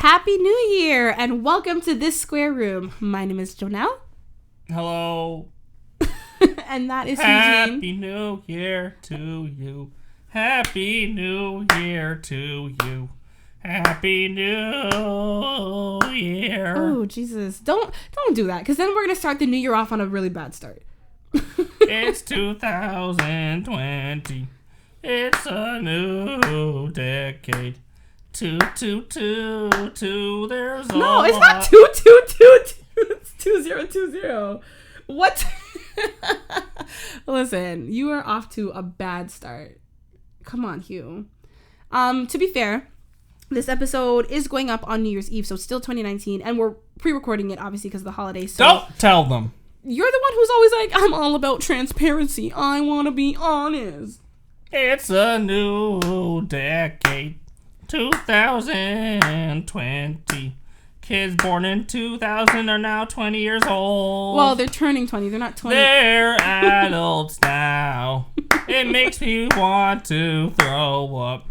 Happy New Year and welcome to this square room. My name is Jonel. Hello. And that is Happy Hugh-Gene. New Year to you. Happy New Year to you. Happy New Year. Oh, Jesus. Don't do that, because then we're going to start the new year off on a really bad start. It's 2020. It's a new decade. Two, there's No, it's not 2222. It's 2020. What? Listen, you are off to a bad start. Come on, Hugh. To be fair, this episode is going up on New Year's Eve, so it's still 2019, and we're pre-recording it, obviously, because of the holidays. So don't tell them. You're the one who's always like, I'm all about transparency. I want to be honest. It's a new decade. 2020. Kids born in 2000 are now 20 years old. Well, they're turning 20. They're not 20. They're adults now. It makes me want to throw up.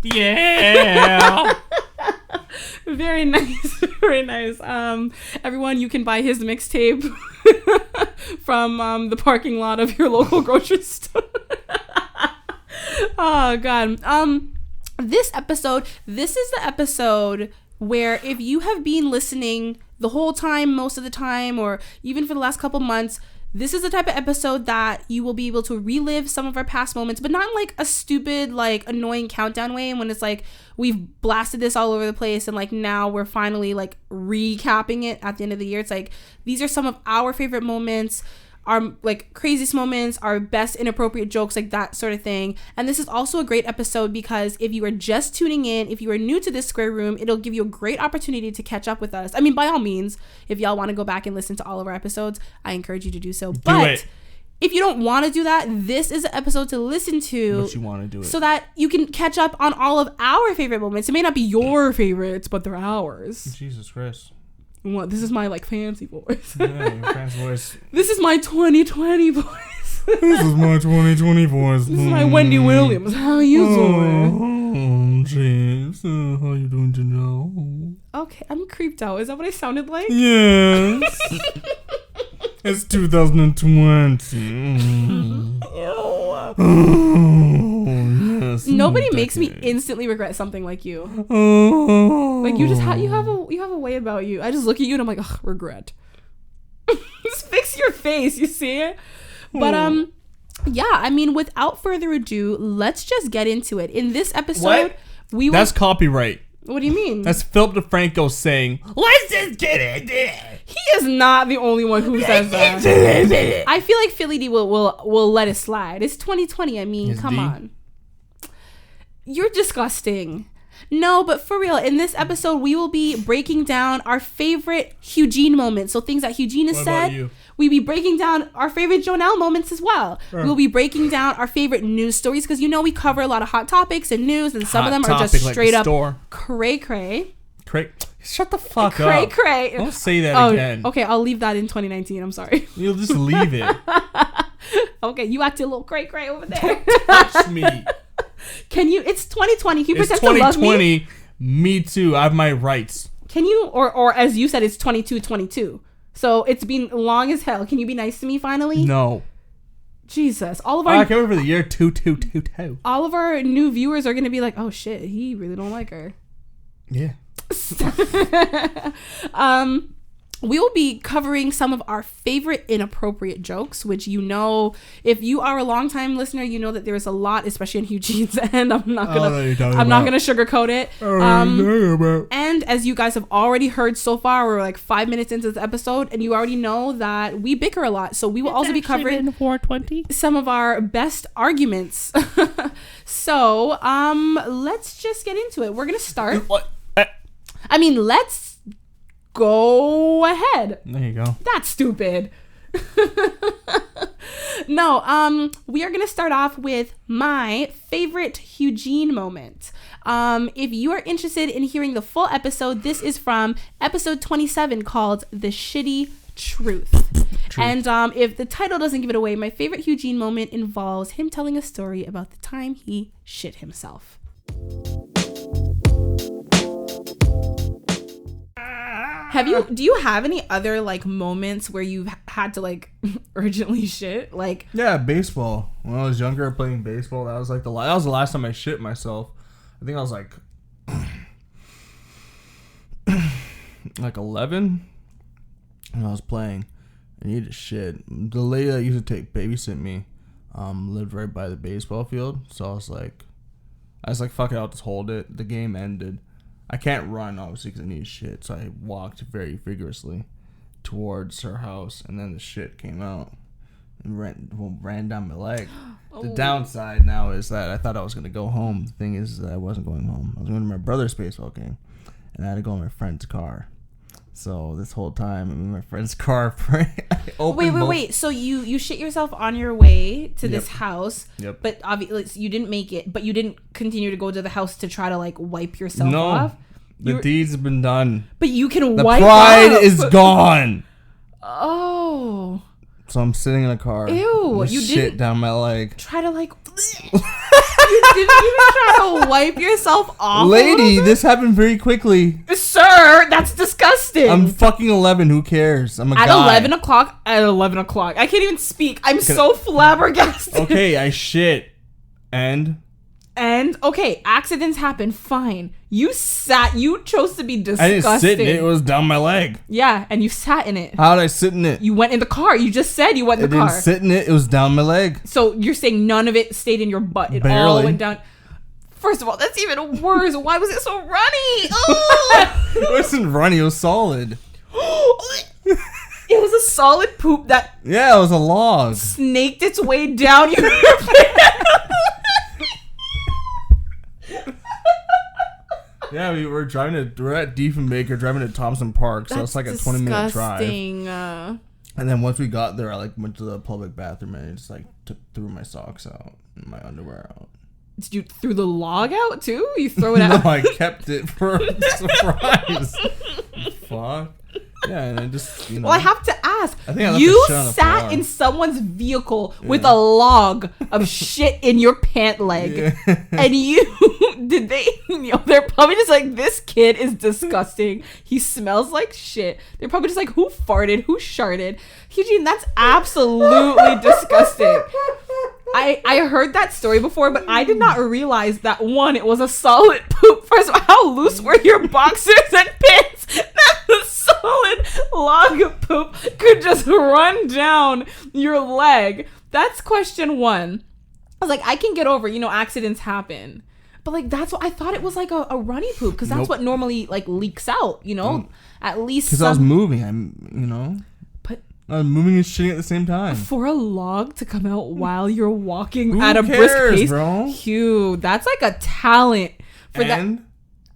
Yeah. Very nice. Very nice. Everyone, you can buy his mixtape from the parking lot of your local grocery store. Oh, God. This is the episode where if you have been listening the whole time, most of the time, or even for the last couple months, this is the type of episode that you will be able to relive some of our past moments, but not in like a stupid, like annoying countdown way. And when it's like, we've blasted this all over the place and like now we're finally like recapping it at the end of the year. It's like, these are some of our favorite moments, our like craziest moments, our best inappropriate jokes, like that sort of thing. And this is also a great episode because if you are just tuning in, if you are new to this square room, it'll give you a great opportunity to catch up with us. I mean, by all means, if y'all want to go back and listen to all of our episodes, I encourage you to do so. But if you don't want to do that, this is an episode to listen to. But you want to do it. So that you can catch up on all of our favorite moments. It may not be your favorites, but they're ours. Jesus Christ. What? This is my like fancy voice. Yeah, your fancy voice. This is my 2020 voice. This is my 2020 voice. This is my Wendy Williams. How are you doing? Oh, jeez. How you doing, Janelle? Okay, I'm creeped out. Is that what I sounded like? Yes. It's 2020. Yes. Nobody makes me instantly regret something like you. Like you just you have a way about you. I just look at you and I'm like, ugh, regret. Just fix your face, you see it? But yeah, I mean, without further ado, let's just get into it. In this episode, That's copyright. What do you mean? That's Philip DeFranco saying, let's just get into it. He is not the only one who says that. I feel like Philly D will let it slide. It's 2020. I mean, come on. You're disgusting. No, but for real, in this episode, we will be breaking down our favorite Hugh-Gene moments. So things that Hugh-Gene has said. We'll be breaking down our favorite Jonel moments as well. We'll be breaking down our favorite news stories because, you know, we cover a lot of hot topics and news, and some of them are just straight up cray-cray. Shut the fuck Cray-cray. Don't say that again. Okay, I'll leave that in 2019. I'm sorry. You'll just leave it. Okay, you acted a little cray-cray over there. Don't touch me. Can you? It's 2020. Can you it's pretend to love me? 2020. Me too. I have my rights. Can you, or as you said, it's 2222. So it's been long as hell. Can you be nice to me finally? No. Jesus. All of our I can't wait for the year 2222. All of our new viewers are going to be like, oh shit, he really don't like her. Yeah. We will be covering some of our favorite inappropriate jokes, which, you know, if you are a longtime listener, you know that there's a lot, especially in Hugh-Gene's end. I'm not gonna sugarcoat it. And as you guys have already heard so far, we're like 5 minutes into this episode, and you already know that we bicker a lot. So we will also be covering 420 some of our best arguments. So let's just get into it. We're gonna start. Let's go ahead. There you go. That's stupid. No, we are going to start off with my favorite Hugh-Gene moment. If you are interested in hearing the full episode, this is from episode 27 called The Shitty Truth. And if the title doesn't give it away, my favorite Hugh-Gene moment involves him telling a story about the time he shit himself. Do you have any other like moments where you've had to like urgently shit? Like, yeah, baseball. When I was younger, playing baseball, that was like the last time I shit myself. I think I was like 11, and I was playing. I needed shit. The lady that used to babysit me lived right by the baseball field, so I was like, fuck it, I'll just hold it. The game ended. I can't run, obviously, because I need shit, so I walked very vigorously towards her house, and then the shit came out and ran down my leg. The downside now is that I thought I was going to go home. The thing is that I wasn't going home. I was going to my brother's baseball game, and I had to go in my friend's car. So this whole time, I'm in my friend's car. Wait. So you shit yourself on your way to this house, but obviously you didn't make it, but you didn't continue to go to the house to try to like wipe yourself off? The deed's been done. But you can the wipe pride off. is gone. Oh. So I'm sitting in a car. Ew. You shit didn't down my leg. Try to like... You didn't even try to wipe yourself off. Lady, this happened very quickly. Sir, that's disgusting. I'm fucking 11. Who cares? I'm a guy. At 11 o'clock? At 11 o'clock. I can't even speak. I'm so flabbergasted. Okay, I shit. And okay, accidents happen. Fine. You chose to be disgusting. I didn't sit in it. It was down my leg. Yeah, and you sat in it. How did I sit in it? You went in the car. You just said you went in the car. I didn't sit in it. It was down my leg. So you're saying none of it stayed in your butt. It Barely. all went down. First of all, that's even worse. Why was it so runny? Oh! It wasn't runny. It was solid. It was a solid poop that... Yeah, it was a log. Snaked its way down your pants. Yeah, we're at Diefenbaker, driving to Thompson Park, so it's like a 20-minute drive. And then once we got there, I like went to the public bathroom and I just like threw my socks out and my underwear out. Did you throw the log out too? You throw it out? No, I kept it for a surprise. Fuck. Yeah, and I just, Well, I have to ask. I think I left you the shit on the sat floor. in someone's vehicle with a log of shit in your pant leg. Yeah. And they're probably just like, this kid is disgusting. He smells like shit. They're probably just like, who farted? Who sharted? Hugh-Gene, that's absolutely disgusting. I heard that story before, but I did not realize that, one, it was a solid poop. First of all, how loose were your boxers and pants that the solid log of poop could just run down your leg? That's question one. I was like, I can get over, accidents happen. But like, that's what I thought it was, like a runny poop, because that's what normally like leaks out, at least. Because I was moving, But I was moving and shitting at the same time. For a log to come out while you're walking Who at a cares, brisk pace, bro? Hugh, that's like a talent. For and?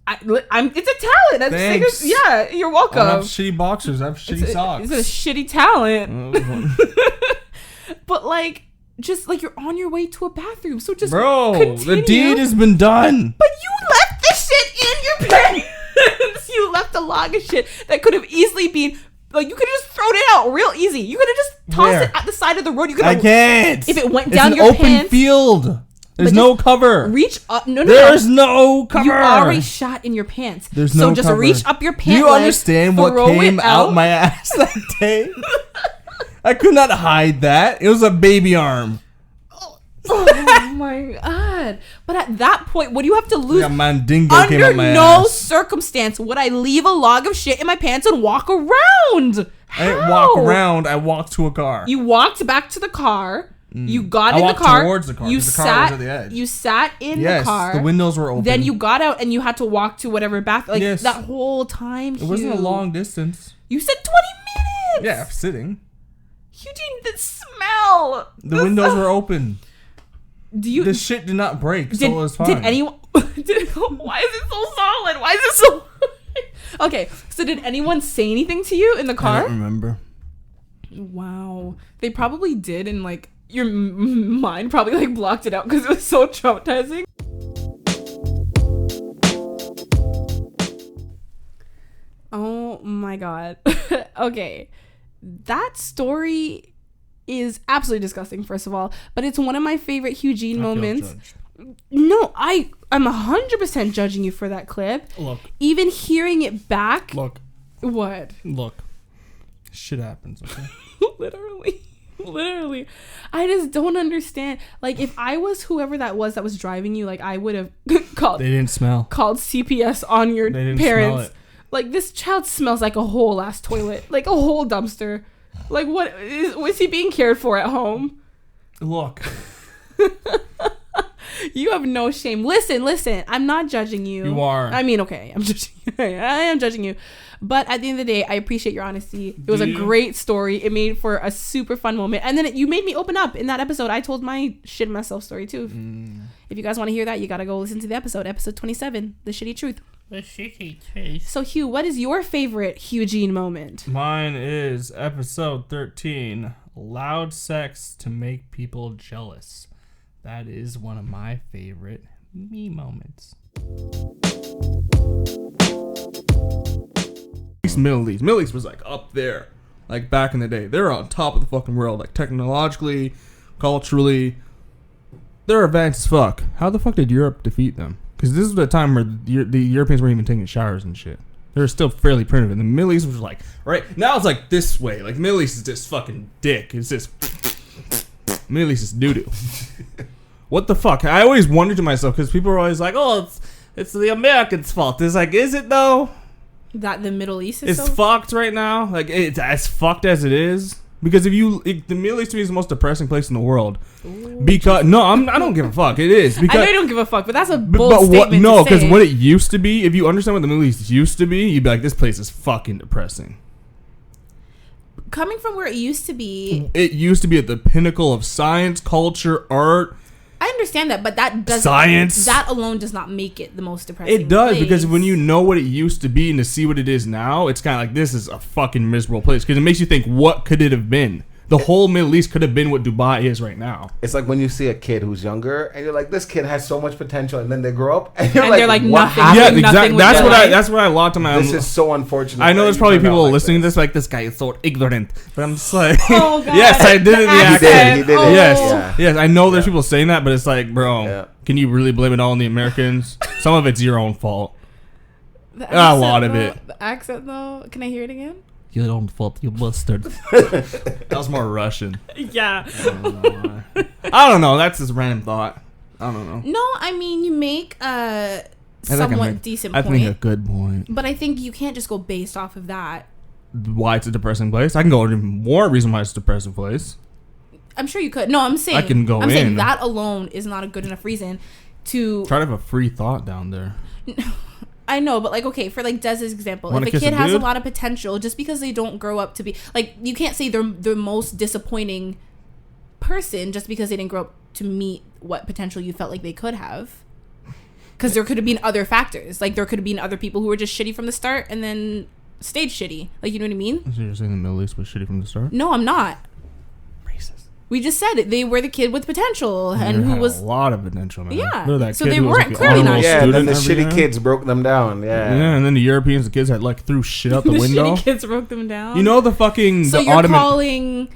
it's a talent. Thanks. Yeah, you're welcome. I don't have shitty boxers. I have shitty socks. It's a shitty talent. But like, just like you're on your way to a bathroom, so just continue. The deed has been done. But you left the shit in your pants. You left a log of shit that could have easily been. Like, you could have just thrown it out real easy. You could have just tossed it at the side of the road. You could have. I can't. If it went down your pants. It's an open field. There's no cover. Reach up. No. There's no cover. You already shot in your pants. There's no cover. So just reach up your pants. Do you understand what came out my ass that day? I could not hide that. It was a baby arm. Oh my god! But at that point, what do you have to lose? Mandingo Under came out my no ass. circumstance would I leave a log of shit in my pants and walk around. How? I didn't walk around. I walked to a car. You walked back to the car. You got in the car. I walked towards the car. You the car sat. was at the edge. You sat in the car. The windows were open. Then you got out and you had to walk to whatever bath. Like yes. that whole time. It wasn't a long distance. You said 20 minutes. Yeah, sitting. Hugh-Gene, the smell. The windows were open. The shit did not break, so it was fine. Did anyone? Why is it so solid? Why is it so? Okay, so did anyone say anything to you in the car? I don't remember. Wow, they probably did, and like your mind probably like blocked it out because it was so traumatizing. Oh my god. Okay, that story is absolutely disgusting, first of all, but it's one of my favorite Hugh-Gene moments. No, I'm 100% judging you for that clip. Look. Even hearing it back. Look. What? Look, shit happens. Okay. Literally. I just don't understand. Like, if I was whoever that was driving you, like, I would have called. They didn't smell. Called CPS on your They didn't parents. smell it. Like, this child smells like a whole ass toilet, like a whole dumpster. Like, was he being cared for at home? Look. You have no shame. Listen. I'm not judging you. You are. I mean, okay, I'm judging you. I am judging you. But at the end of the day, I appreciate your honesty. It was a great story. It made for a super fun moment. And then you made me open up in that episode. I told my shit myself story too. If you guys want to hear that, you got to go listen to the episode 27, The Shitty Truth. The shitty truth. So, Hugh, what is your favorite Hugh-Gene moment? Mine is episode 13, loud sex to make people jealous. That is one of my favorite me moments. Middle East was like up there, like back in the day. They're on top of the fucking world, like technologically, culturally. They're advanced as fuck. How the fuck did Europe defeat them? Because this was a time where the Europeans weren't even taking showers and shit. They were still fairly primitive. And the Middle East was like, right now it's like this way. Like Middle East is just fucking dick. It's just Middle East is doo doo. What the fuck? I always wondered to myself because people are always like, "Oh, it's the Americans' fault." It's like, is it though? That the Middle East is It's fucked right now. Like it's as fucked as it is. Because the Middle East to me is the most depressing place in the world. Ooh, because I don't give a fuck. It is. Because, I know you don't give a fuck, but that's a bold statement. No, because what it used to be, if you understand what the Middle East used to be, you'd be like, this place is fucking depressing. Coming from where it used to be at the pinnacle of science, culture, art. I understand that, but that doesn't. Science. That alone does not make it the most depressing. It does, place. because when you know what it used to be and to see what it is now, it's kind of like, this is a fucking miserable place. Because it makes you think, what could it have been? The whole Middle East could have been what Dubai is right now. It's like when you see a kid who's younger and you're like, this kid has so much potential, and then they grow up and they're like nothing. Yeah, exactly. Nothing That's what I locked on my. This is so unfortunate. I know there's probably people listening to this like, this guy is so ignorant, but I'm just like, oh god, yes, I did it. He did it. Yes, I know there's people saying that, but it's like, bro, can you really blame it all on the Americans? Some of it's your own fault. A lot of it. The accent though, can I hear it again? Your own fault, you bastard. That was more Russian. Yeah. I don't know. That's just a random thought. I don't know. No, I mean, you make a somewhat decent point. I think a good point. But I think you can't just go based off of that. Why it's a depressing place? I can go into more reason why it's a depressing place. I'm sure you could. No, I'm saying. I'm saying that alone is not a good enough reason to... Try to have a free thought down there. I know, but like, okay, for like Dez's example, if a kid has a lot of potential, just because they don't grow up to be like, you can't say they're the most disappointing person just because they didn't grow up to meet what potential you felt like they could have. Because there could have been other factors, like there could have been other people who were just shitty from the start and then stayed shitty. Like, you know what I mean? So you're saying the Middle East was shitty from the start? No, I'm not. Racist. We just said it. They were the kid with potential and who was a lot of potential, man. Yeah. So they weren't clearly not. Yeah, and then the shitty kids broke them down. Yeah. Yeah, and then the Europeans, the kids had like threw shit out the window. Shitty kids broke them down. You know the fucking. So you're calling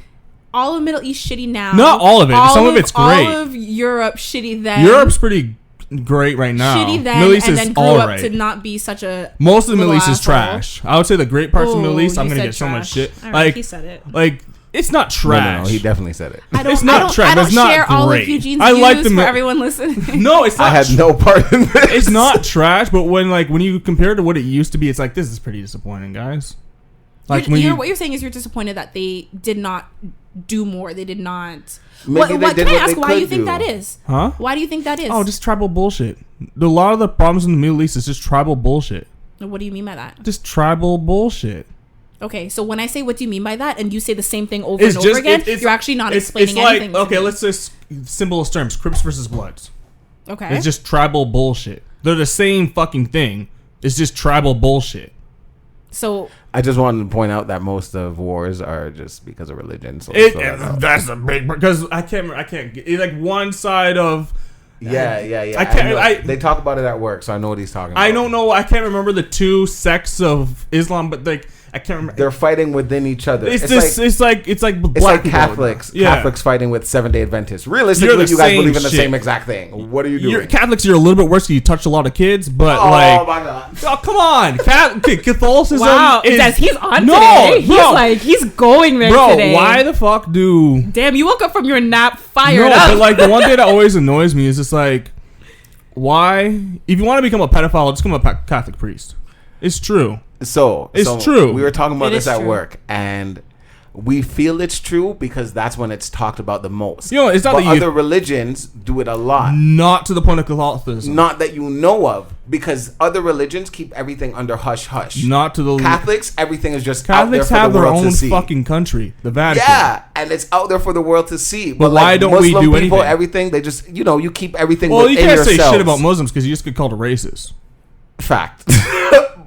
all of Middle East shitty now? Not all of it. Some of it's great. All of Europe shitty then. Europe's pretty great right now. Shitty then, Middle East and is then grew up to not be such a. Most of the Middle East is trash. I would say the great parts of the Middle East. I'm gonna get so much shit. Like he said it. Like. It's not trash. No, he definitely said it. It's not trash. I don't it's not share great. all of Hugh-Gene's views for everyone listening. No, it's not. I had no part in this. It's not trash, but when you compare it to what it used to be, it's like, this is pretty disappointing, guys. Like what you're saying is you're disappointed that they did not do more. They did not. What can I ask? Why do you think that is? Huh? Why do you think that is? Oh, just tribal bullshit. A lot of the problems in the Middle East is just tribal bullshit. What do you mean by that? Just tribal bullshit. Okay, so when I say what do you mean by that, and you say the same thing over and over again, you're actually not explaining anything. Okay, let's just simplest terms: Crips versus Bloods. Okay, it's just tribal bullshit. They're the same fucking thing. It's just tribal bullshit. So I just wanted to point out that most of wars are just because of religion. So that's a big because I can't get like one side of. Yeah. I can't. They talk about it at work, so I know what he's talking about. I don't know. I can't remember the two sects of Islam, but like I can't remember. They're fighting within each other. It's like It's like Catholics. Yeah. Catholics fighting with Seventh-day Adventists. Realistically, you guys believe in the same exact thing. What are you doing? Catholics, you're a little bit worse because you touch a lot of kids, but Oh my God. oh come on, Catholicism. Wow, he's on today. He's going there today. Why the fuck do? Damn, you woke up from your nap fired up. But like the one thing that always annoys me is just like, why? If you want to become a pedophile, just become a Catholic priest. It's true. So true. We were talking about this at true. work, and we feel it's true because that's when it's talked about the most. It's not but that other religions do it a lot. Not to the point of Catholicism. Not that you know of, because other religions keep everything under hush hush. Not to the Catholics, everything is just Catholics out there for have the their world own to see. fucking country, the Vatican. Yeah, and it's out there for the world to see. But why like don't Muslim we do people, anything? everything they just you keep everything. Well, you within can't say yourselves. shit about Muslims because you just get called a racist. Fact.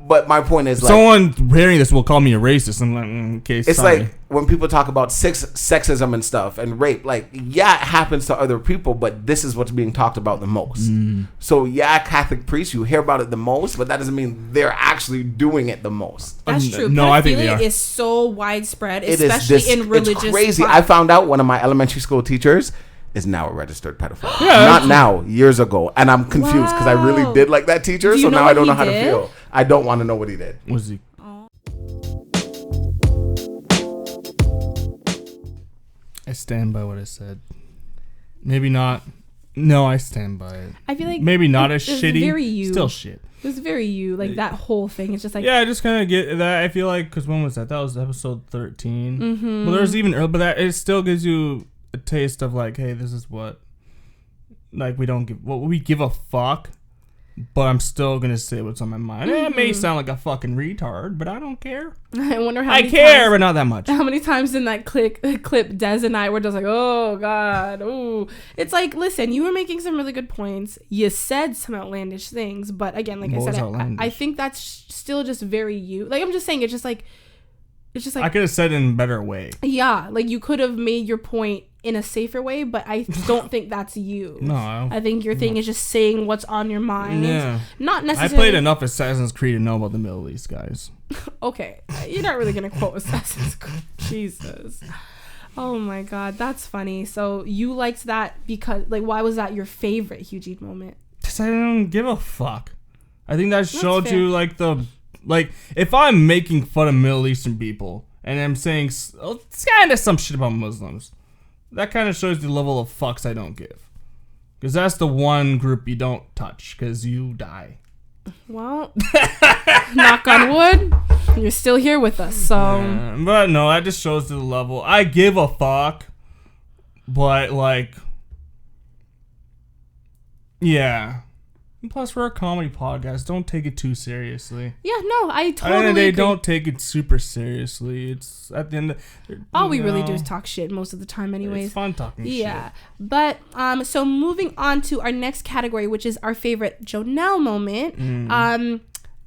But my point is, like, someone hearing this will call me a racist. I'm like, okay, it's sorry. like when people talk about sexism and stuff and rape. Like, yeah, it happens to other people, but this is what's being talked about the most. So, yeah, Catholic priests, you hear about it the most, but that doesn't mean they're actually doing it the most. That's true. No, I think they Pedophilia are. is so widespread, It especially is in religious. It's crazy. spots. I found out one of my elementary school teachers is now a registered pedophile. Yeah, Not now, years ago. And I'm confused because I really Wow. did like that teacher, Do you so know now what I don't he know how to did? feel. I don't want to know what he did. Was he? I stand by what I said. Maybe not. No, I stand by it. I feel like Maybe not as it was shitty. very you. Still shit. It was very you. Like that whole thing. It's just like Yeah, I just kind of get that. I feel like because when was that? That was episode 13. Mm-hmm. Well, there's even earlier, but that it still gives you a taste of like, hey, this is what. Like we give a fuck, but I'm still gonna say what's on my mind. It may sound like a fucking retard, but I don't care. I wonder how I many care, times, but not that much. how many times in that clip Des and I were just like, oh God, ooh. It's like, listen, you were making some really good points. You said some outlandish things, but again, like What I was said, outlandish? I think that's still just very you. Like I'm just saying, it's just like I could have said it in a better way. yeah, like you could have made your point in a safer way, but I don't think that's you. No, I think your thing is just saying what's on your mind. Yeah. Not I necessarily. played enough Assassin's Creed to know about the Middle East, guys. Okay, you're not really gonna quote Assassin's Creed. Jesus. Oh my God, that's funny. So you liked that because, like, why was that your favorite Hugh-Gene moment? Because I don't give a fuck. I think that showed fair. you like if I'm making fun of Middle Eastern people and I'm saying it's kind of some shit about Muslims, that kind of shows the level of fucks I don't give. Because that's the one group you don't touch because you die. Well, knock on wood, you're still here with us. So But no, that just shows the level. I give a fuck, but like, yeah. And plus, we're a comedy podcast. Don't take it too seriously. yeah, no, I At the totally end of the day, agree. don't take it super seriously. It's at the end of, All we really do is talk shit most of the time, anyways. It's fun talking Yeah, shit. but so moving on to our next category, which is our favorite Jonel moment.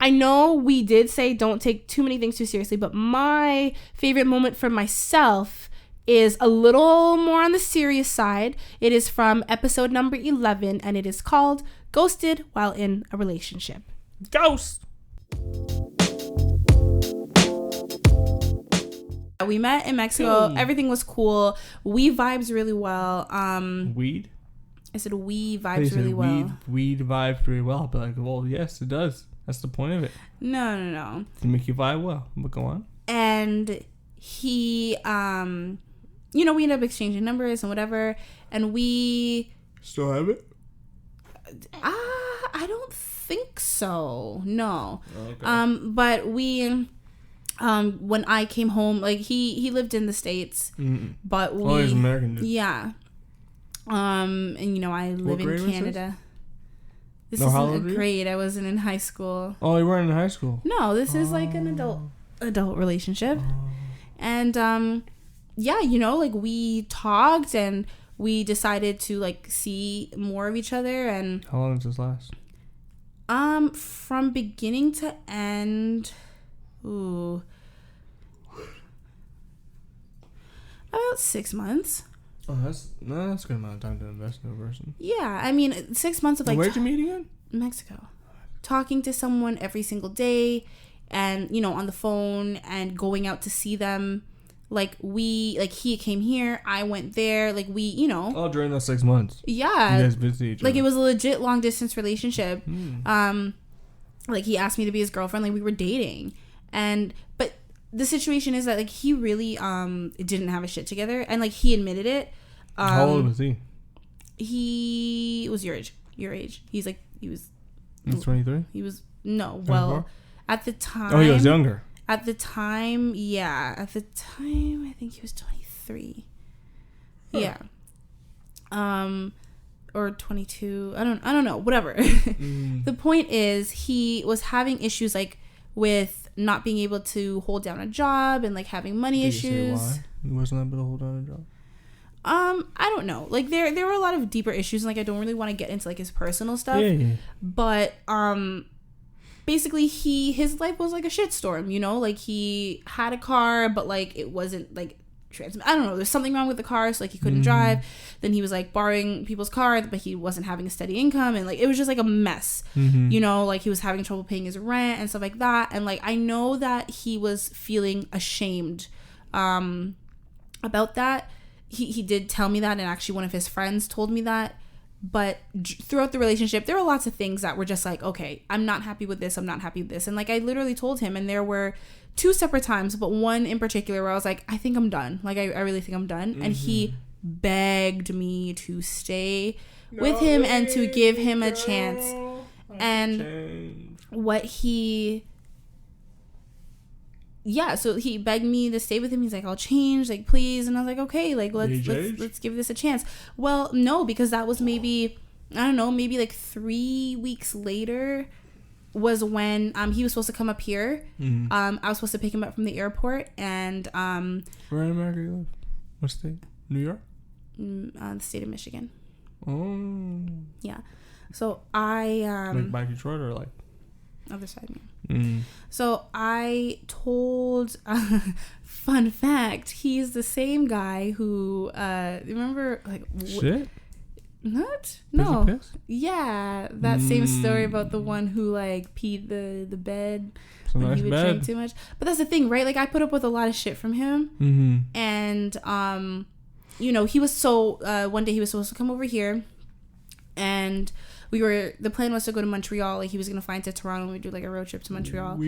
I know we did say don't take too many things too seriously, but my favorite moment for myself is a little more on the serious side. It is from episode number 11, and it is called Ghosted While in a Relationship. Ghost. We met in Mexico. Everything was cool. We vibes really well. Weed? I said we You vibes said really well. Weed vibes really well. But like, well, yes, it does. That's the point of it. No. To make you vibe well. But go on. And he, we ended up exchanging numbers and whatever. And we, Still have it? I don't think so. No. Okay. But we, when I came home, like he lived in the States, but we, Oh, he's American. Dude. yeah. And I live grade in was Canada. This No, how isn't old a are you? grade. I wasn't in high school. Oh, you weren't in high school. No, this is like an adult relationship. And like we talked and we decided to like see more of each other. And How long does this last? from beginning to end, about 6 months. Oh, that's a good amount of time to invest in a person. Yeah, I mean 6 months of like Where'd you meet again? Mexico, talking to someone every single day. and, you know, on the phone and going out to see them. Like, he came here, I went there, like, we, you know. Oh, during those 6 months. Yeah. You guys visited each other. Like, it was a legit long distance relationship. Like, he asked me to be his girlfriend, like, we were dating. But the situation is that, like, he really didn't have his shit together, and, like, he admitted it. How old was he? He was your age. He was 23? He was, no, well, 24? At the time. Oh, he was younger. At the time, yeah. At the time, I think he was 23. Huh. Yeah. Or 22. I don't know. Whatever. The point is, he was having issues, like, with not being able to hold down a job and, like, having money issues. Did you say why he wasn't able to hold down a job? I don't know. Like, there were a lot of deeper issues, and, like, I don't really want to get into, like, his personal stuff. Yeah. But basically, his life was like a shitstorm, you know? Like, he had a car, but, like, it wasn't, like, I don't know. There's something wrong with the car, so, like, he couldn't drive. Then he was, like, borrowing people's cars, but he wasn't having a steady income, and, like, it was just, like, a mess. You know? Like, he was having trouble paying his rent and stuff like that. And, like, I know that he was feeling ashamed about that. He did tell me that, and actually one of his friends told me that. But throughout the relationship, there were lots of things that were just like, okay, I'm not happy with this. I'm not happy with this. And, like, I literally told him, and there were 2 separate times, but one in particular where I was like, I think I'm done. Like, I really think I'm done. And he begged me to stay with him and to give him a chance. And what he... Yeah, so he begged me to stay with him. He's like, I'll change, like, please. And I was like, okay, like, let's give this a chance. Well, no, because that was maybe, I don't know, maybe like 3 weeks later was when he was supposed to come up here. I was supposed to pick him up from the airport, and where in America you live? What state? New York? The state of Michigan. Oh. Yeah. So I like by Detroit or like other side, yeah. So I told, fun fact, he's the same guy who, remember, like, shit? What? No. Piss? Yeah, that same story about the one who, like, peed the bed when he would drink too much. But that's the thing, right? Like, I put up with a lot of shit from him. And, you know, he was one day he was supposed to come over here, and the plan was to go to Montreal. Like, he was gonna fly into Toronto, and we'd do, like, a road trip to Montreal.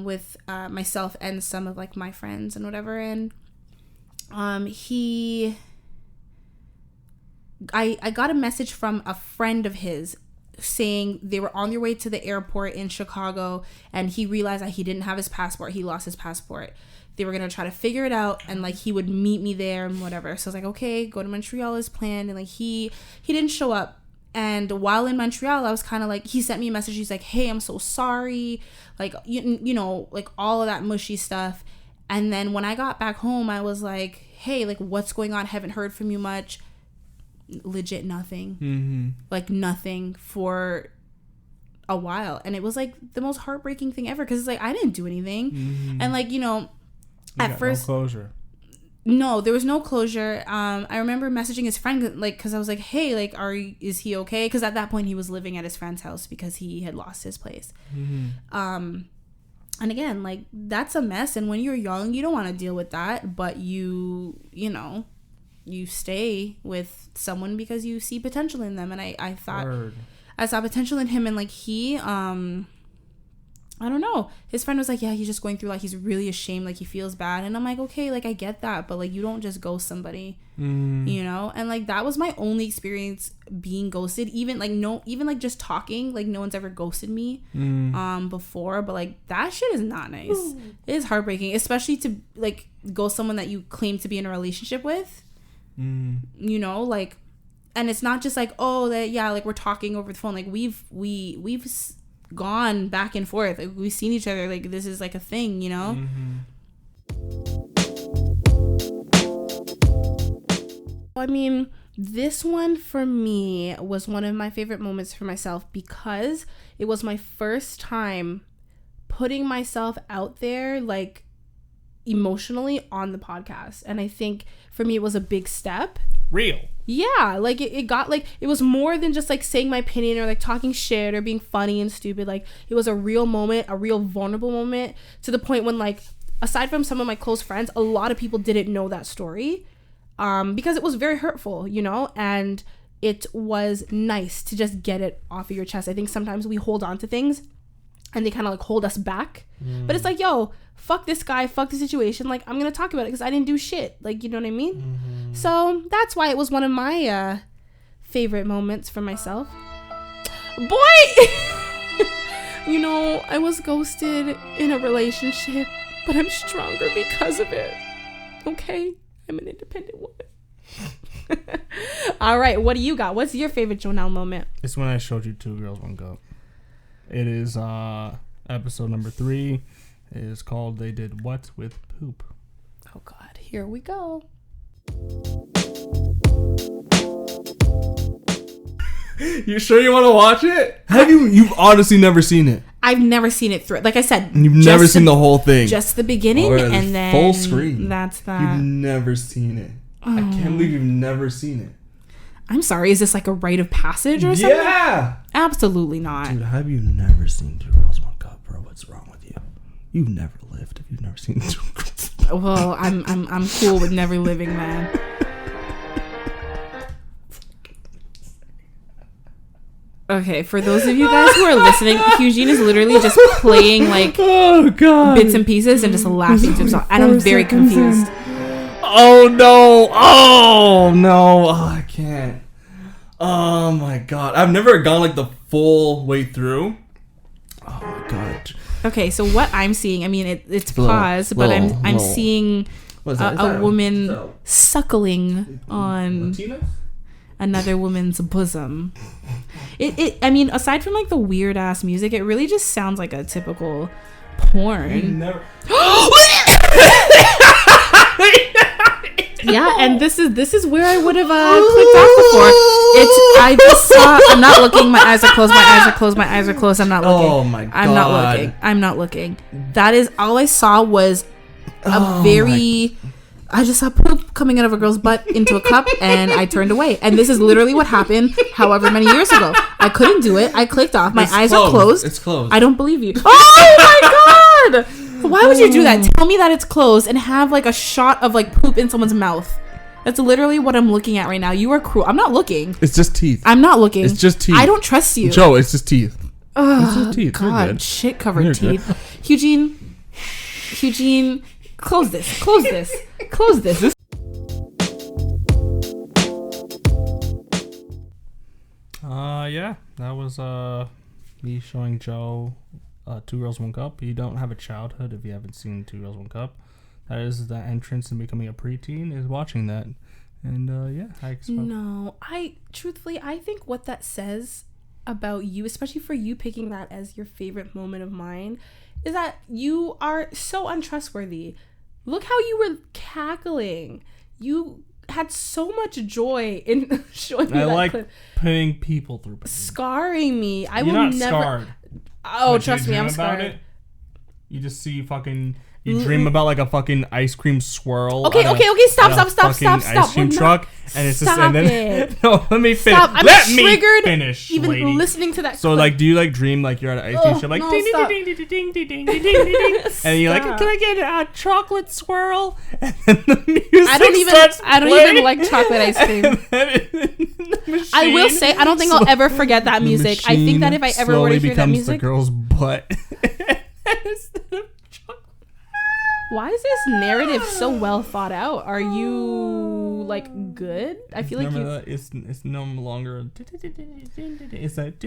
With myself and some of, like, my friends and whatever. And I got a message from a friend of his saying they were on their way to the airport in Chicago, and he realized that he didn't have his passport. He lost his passport. They were gonna try to figure it out, and, like, he would meet me there and whatever. So I was like, okay, go to Montreal as planned. And, like, he didn't show up. And while in Montreal, I was kind of like, he sent me a message. He's like, hey, I'm so sorry. Like, you know, like, all of that mushy stuff. And then when I got back home, I was like, hey, like, what's going on? Haven't heard from you much. Legit nothing. Like, nothing for a while. And it was, like, the most heartbreaking thing ever, because it's like, I didn't do anything. And, like, you know, at first, no closure. No, there was no closure. I remember messaging his friend, like, because I was like, hey, like, is he okay? Because at that point he was living at his friend's house because he had lost his place. And again, like, that's a mess. And when you're young, you don't want to deal with that, but you know, you stay with someone because you see potential in them. And I thought, I saw potential in him, and, like, he, I don't know. His friend was like, yeah, he's just going through, like, he's really ashamed, like, he feels bad. And I'm like, okay, like, I get that, but, like, you don't just ghost somebody, you know? And, like, that was my only experience being ghosted. Even like just talking, like, no one's ever ghosted me before, but, like, that shit is not nice. It is heartbreaking, especially to, like, ghost someone that you claim to be in a relationship with, you know, like, and it's not just like, oh, that, yeah, like, we're talking over the phone. Like, we've gone back and forth. Like, we've seen each other. Like, this is, like, a thing, you know? I mean, this one for me was one of my favorite moments for myself because it was my first time putting myself out there, like, emotionally on the podcast. And I think for me it was a big step. Real. Yeah, like it got like, it was more than just like saying my opinion or like talking shit or being funny and stupid. Like it was a real moment, a real vulnerable moment, to the point when, like, aside from some of my close friends, a lot of people didn't know that story, because it was very hurtful, you know, and it was nice to just get it off of your chest. I think sometimes we hold on to things and they kind of like hold us back, but it's like, yo, fuck this guy, fuck the situation, like I'm gonna talk about it because I didn't do shit, like, you know what I mean? So that's why it was one of my favorite moments for myself. Boy, you know, I was ghosted in a relationship, but I'm stronger because of it. Okay, I'm an independent woman. All right, what do you got? What's your favorite Jonel moment? It's when I showed you Two Girls, One Cup. It is episode number 3. It is called They Did What with Poop. Oh God, here we go. You sure you want to watch it? Have you've honestly never seen it? I've never seen it through. Like I said, You've never seen the whole thing. Just the beginning, and then full screen. That's that. You've never seen it. I can't believe you've never seen it. I'm sorry. Is this like a rite of passage or something? Yeah. Absolutely not. Dude, have you never seen Two Girls, One Cup, bro? What's wrong with you? You've never lived if you've never seen Two Girls. Well, I'm cool with never living, man. Okay, for those of you guys who are listening, Hugh-Gene is literally just playing like bits and pieces and just laughing to himself, and I'm very confused. Oh no! Oh no! Oh, I can't. Oh my god! I've never gone like the full way through. Oh my god! Okay, so what I'm seeing, I mean, it's paused, but I'm seeing a woman suckling on another woman's bosom. I mean, aside from like the weird ass music, it really just sounds like a typical porn. Yeah, and this is where I would have clicked off before. I just saw. I'm not looking. My eyes are closed. My eyes are closed. My eyes are closed. I'm not looking. Oh my god! I'm not looking. That is all I saw was a very. I just saw poop coming out of a girl's butt into a cup, and I turned away. And this is literally what happened however many years ago. I couldn't do it. I clicked off. My eyes are closed. It's closed. I don't believe you. Oh my god! Why would you do that? Tell me that it's closed and have like a shot of like poop in someone's mouth. That's literally what I'm looking at right now. You are cruel. I'm not looking. It's just teeth. I'm not looking. It's just teeth. I don't trust you. Joe, it's just teeth. Oh, it's just teeth. God, shit covered teeth. Hugh-Gene, close this. Close this. Yeah, that was me showing Joe Two Girls, One Cup. You don't have a childhood if you haven't seen Two Girls, One Cup. That is the entrance to becoming a preteen, is watching that. And yeah, I expect. No, I think what that says about you, especially for you picking that as your favorite moment of mine, is that you are so untrustworthy. Look how you were cackling. You had so much joy in showing me that clip. Putting people through pain. Scarring me. You're not scarred. Oh, trust me, I'm scarred. It, you just see fucking. You dream about like a fucking ice cream swirl. Okay, stop. Ice cream truck, and it's just and then no. Let me finish. Stop. Let me finish. Even lady. Listening to that. So clip. like, do you like dream like you're at an ice cream shop, like ding ding ding ding ding ding ding ding, and you're like, can I get a chocolate swirl? And then the music I don't even like chocolate ice cream. I will say I don't think I'll ever forget that music. I think that if I ever were to hear that music, the girl's butt. Why is this narrative so well thought out? Are you like good? I feel like it's no longer. It's like.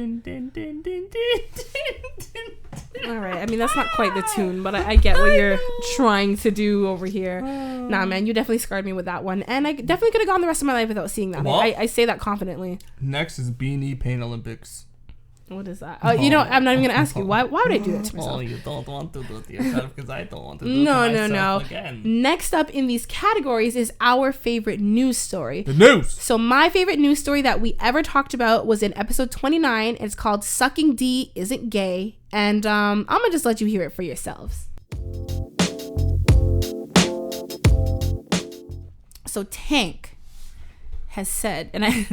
All right. I mean, that's not quite the tune, but I get what you're trying to do over here. Nah, man, you definitely scarred me with that one, and I definitely could have gone the rest of my life without seeing that. I say that confidently. Next is Beanie Paint Olympics. What is that? You know, I'm not even gonna ask you. Why would I do that to myself? Oh, you don't want to do it to yourself because I don't want to do it to myself again. Next up in these categories is our favorite news story. The news. So my favorite news story that we ever talked about was in episode 29. It's called "Sucking D Isn't Gay," and I'm gonna just let you hear it for yourselves. So Tank has said, and I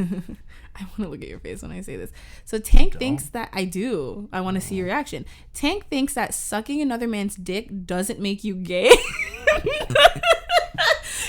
want to look at your face when I say this. So Tank thinks that I do. I want to see your reaction. Tank thinks that sucking another man's dick doesn't make you gay.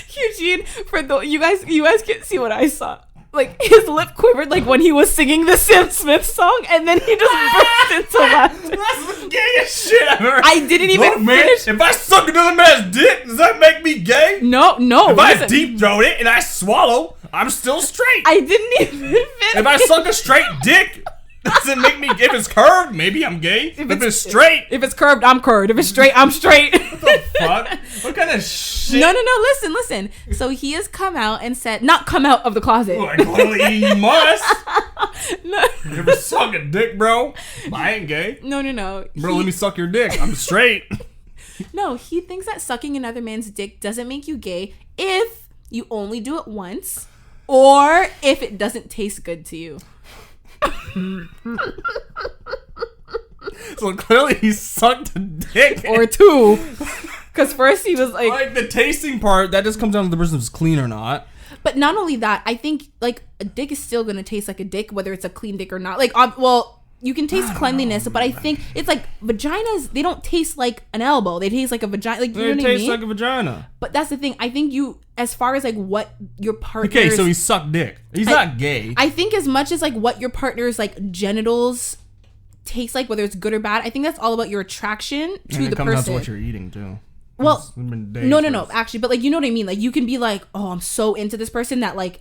Hugh-Gene, for the you guys can't see what I saw. Like his lip quivered like when he was singing the Sam Smith song, and then he just burst into laughter. That's the gayest shit I've ever. I didn't even finish. If I suck another man's dick, does that make me gay? No. If I deep throat it and I swallow, I'm still straight. I didn't even finish. If I suck a straight dick, does it make me? If it's curved, maybe I'm gay. If it's straight, if it's curved, I'm curved. If it's straight, I'm straight. what the fuck? What kind of shit? No. Listen. So he has come out and said, not come out of the closet. Well, clearly you must. No. You ever suck a dick, bro? I ain't gay. No. Bro, let me suck your dick. I'm straight. No, he thinks that sucking another man's dick doesn't make you gay if you only do it once or if it doesn't taste good to you. So clearly he sucked a dick. Or two. Because first he was like the tasting part, that just comes down to the person who's clean or not. But not only that, I think like a dick is still going to taste like a dick, whether it's a clean dick or not. Like, you can taste cleanliness, but I think it's like vaginas, they don't taste like an elbow. They taste like a vagina. Like, you know what I mean? It tastes like a vagina. But that's the thing. I think as far as like what your partner's... Okay, so he sucked dick. He's not gay. I think as much as like what your partner's like genitals taste like, whether it's good or bad, I think that's all about your attraction to the person. And it comes down to what you're eating too. Well, no, actually, but like, you know what I mean? Like, you can be like, oh, I'm so into this person that like,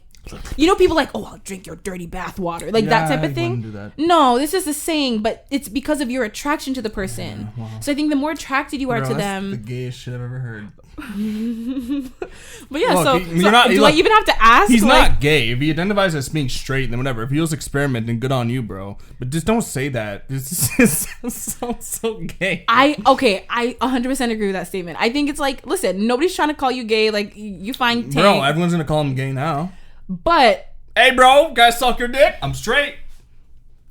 you know, people like, oh, I'll drink your dirty bath water, like that type of thing. Do that. No, this is a saying, but it's because of your attraction to the person. Yeah, wow. So I think the more attracted you are to them, the gayest shit I've ever heard. But yeah, look, do I even have to ask? He's not gay. If he identifies as being straight, then whatever. If he was experimenting, good on you, bro. But just don't say that. This sounds so gay. I 100% agree with that statement. I think it's like, listen, nobody's trying to call you gay. Like, you find Tank. Bro, everyone's gonna call him gay now. But hey, bro, guys, suck your dick. I'm straight.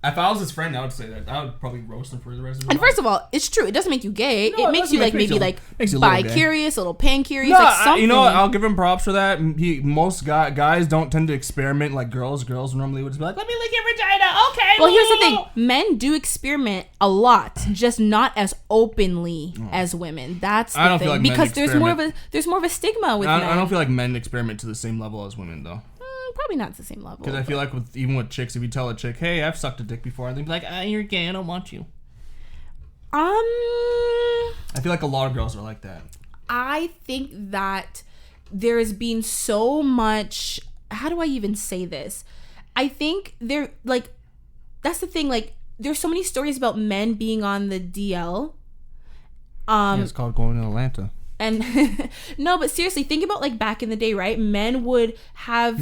If I was his friend, I would say that. I would probably roast him for the rest of his life. And first of all, it's true. It doesn't make you gay. No, it makes you like maybe like bi-curious, a little pan-curious, no, like something. You know what? I'll give him props for that. Most guys don't tend to experiment like girls. Girls normally would just be like, let me lick your vagina. Okay. Well, here's the thing. Men do experiment a lot, just not as openly as women. That's the thing. Feel like because there's more of a stigma with men. I don't feel like men experiment to the same level as women, though. Probably not the same level. Because I feel like even with chicks, if you tell a chick, hey, I've sucked a dick before, they'd be like, you're gay, I don't want you. I feel like a lot of girls are like that. I think that there's been so much, how do I even say this? I think that's the thing, like, there's so many stories about men being on the DL. It's called going to Atlanta. And no, but seriously, think about like back in the day, right? Men would have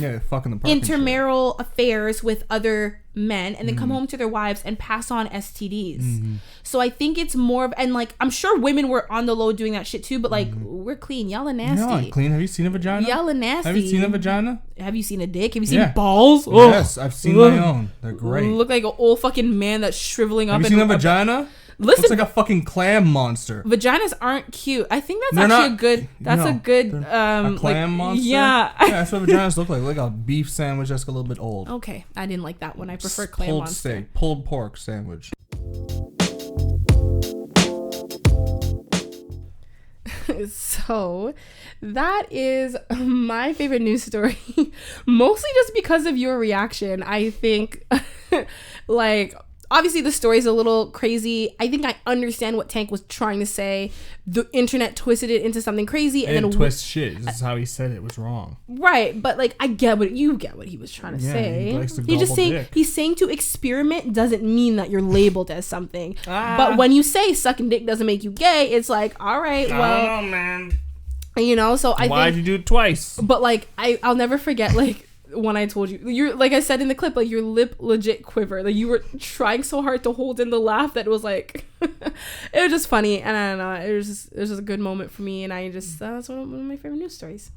intramural affairs with other men and then come home to their wives and pass on STDs. Mm-hmm. So I think it's more of, and like, I'm sure women were on the low doing that shit too, but like, we're clean. Y'all are nasty. No, I'm clean. Have you seen a vagina? Y'all are nasty. Have you seen a vagina? Have you seen a dick? Have you seen balls? Yes, I've seen my own. They're great. Look like an old fucking man that's shriveling up. Have you seen a vagina? Listen, looks like a fucking clam monster. Vaginas aren't cute. I think that's a good a clam monster. Yeah, that's what vaginas look like. Like a beef sandwich that's a little bit old. Okay, I didn't like that one. I prefer clam monster. Steak, pulled pork sandwich. So that is my favorite news story, mostly just because of your reaction. I think like, obviously the story's a little crazy. I think I understand what Tank was trying to say. The internet twisted it into something crazy, and then twist shit. This is how he said it was wrong. Right, but like, I get what he was trying to say. He likes to gobble dick. He's saying to experiment doesn't mean that you're labeled as something. But when you say sucking dick doesn't make you gay, it's like, all right, well, I don't know, man. You know, so why'd you do it twice? But like, I'll never forget like, when I told you're like I said in the clip, like your lip legit quivered, like you were trying so hard to hold in the laugh that it was like it was just funny, and I don't know, it was just a good moment for me, and I just that's one of my favorite news stories.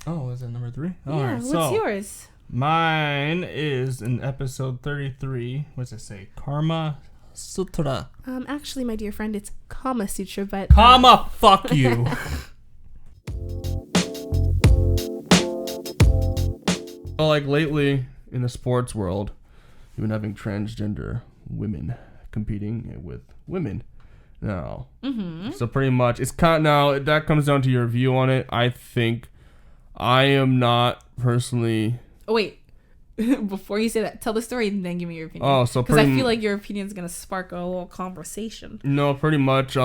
Oh, is that number 3? Yeah, right, what's yours? Mine is in episode 33. What's it say? Karma Sutra. Actually, my dear friend, it's Kama Sutra, but Kama, fuck you. But like lately in the sports world, you've been having transgender women competing with women now. So pretty much it's kind of, now that comes down to your view on it. I think I am not personally. Oh, wait. Before you say that, tell the story and then give me your opinion. Oh, so because I feel like your opinion is gonna spark a little conversation. No, pretty much.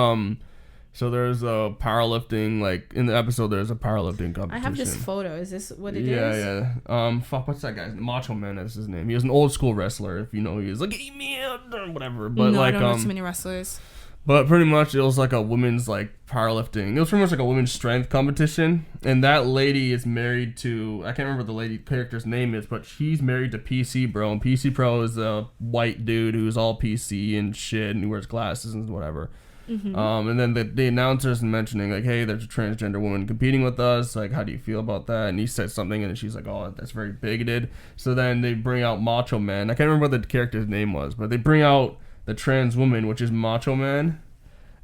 So there's a powerlifting, like in the episode, there's a powerlifting competition. I have this photo. Is this what it is? Yeah. Fuck, what's that guy's Macho Man? That's his name. He was an old school wrestler. If you know, he was like, eat me out or whatever. But no, like, I don't know too many wrestlers. But pretty much it was like a women's like powerlifting. It was pretty much like a women's strength competition. And that lady is married to, I can't remember the lady character's name is, but she's married to PC Bro. And PC Bro is a white dude who's all PC and shit and he wears glasses and whatever. And then the announcer's mentioning like, hey, there's a transgender woman competing with us. Like, how do you feel about that? And he said something and she's like, oh, that's very bigoted. So then they bring out Macho Man. I can't remember what the character's name was, but they bring out the trans woman, which is Macho Man,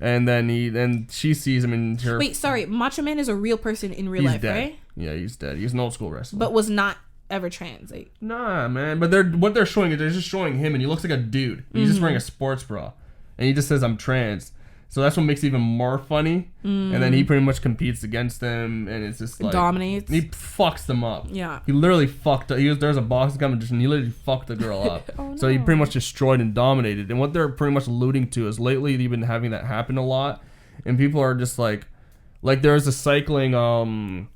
and then she sees him in her. Wait, sorry, Macho Man is a real person in real life, dead. right? Yeah, he's dead. He's an old school wrestler, but was not ever trans. Like, nah, man. But what they're showing is they're just showing him, and he looks like a dude. He's just wearing a sports bra, and he just says, "I'm trans." So that's what makes it even more funny. And then he pretty much competes against them, and it's just like dominates. He fucks them up. Yeah. He literally fucked up. There's a boxing competition. He literally fucked the girl up. Oh, no. So he pretty much destroyed and dominated. And what they're pretty much alluding to is lately they've been having that happen a lot, and people are just like there's a cycling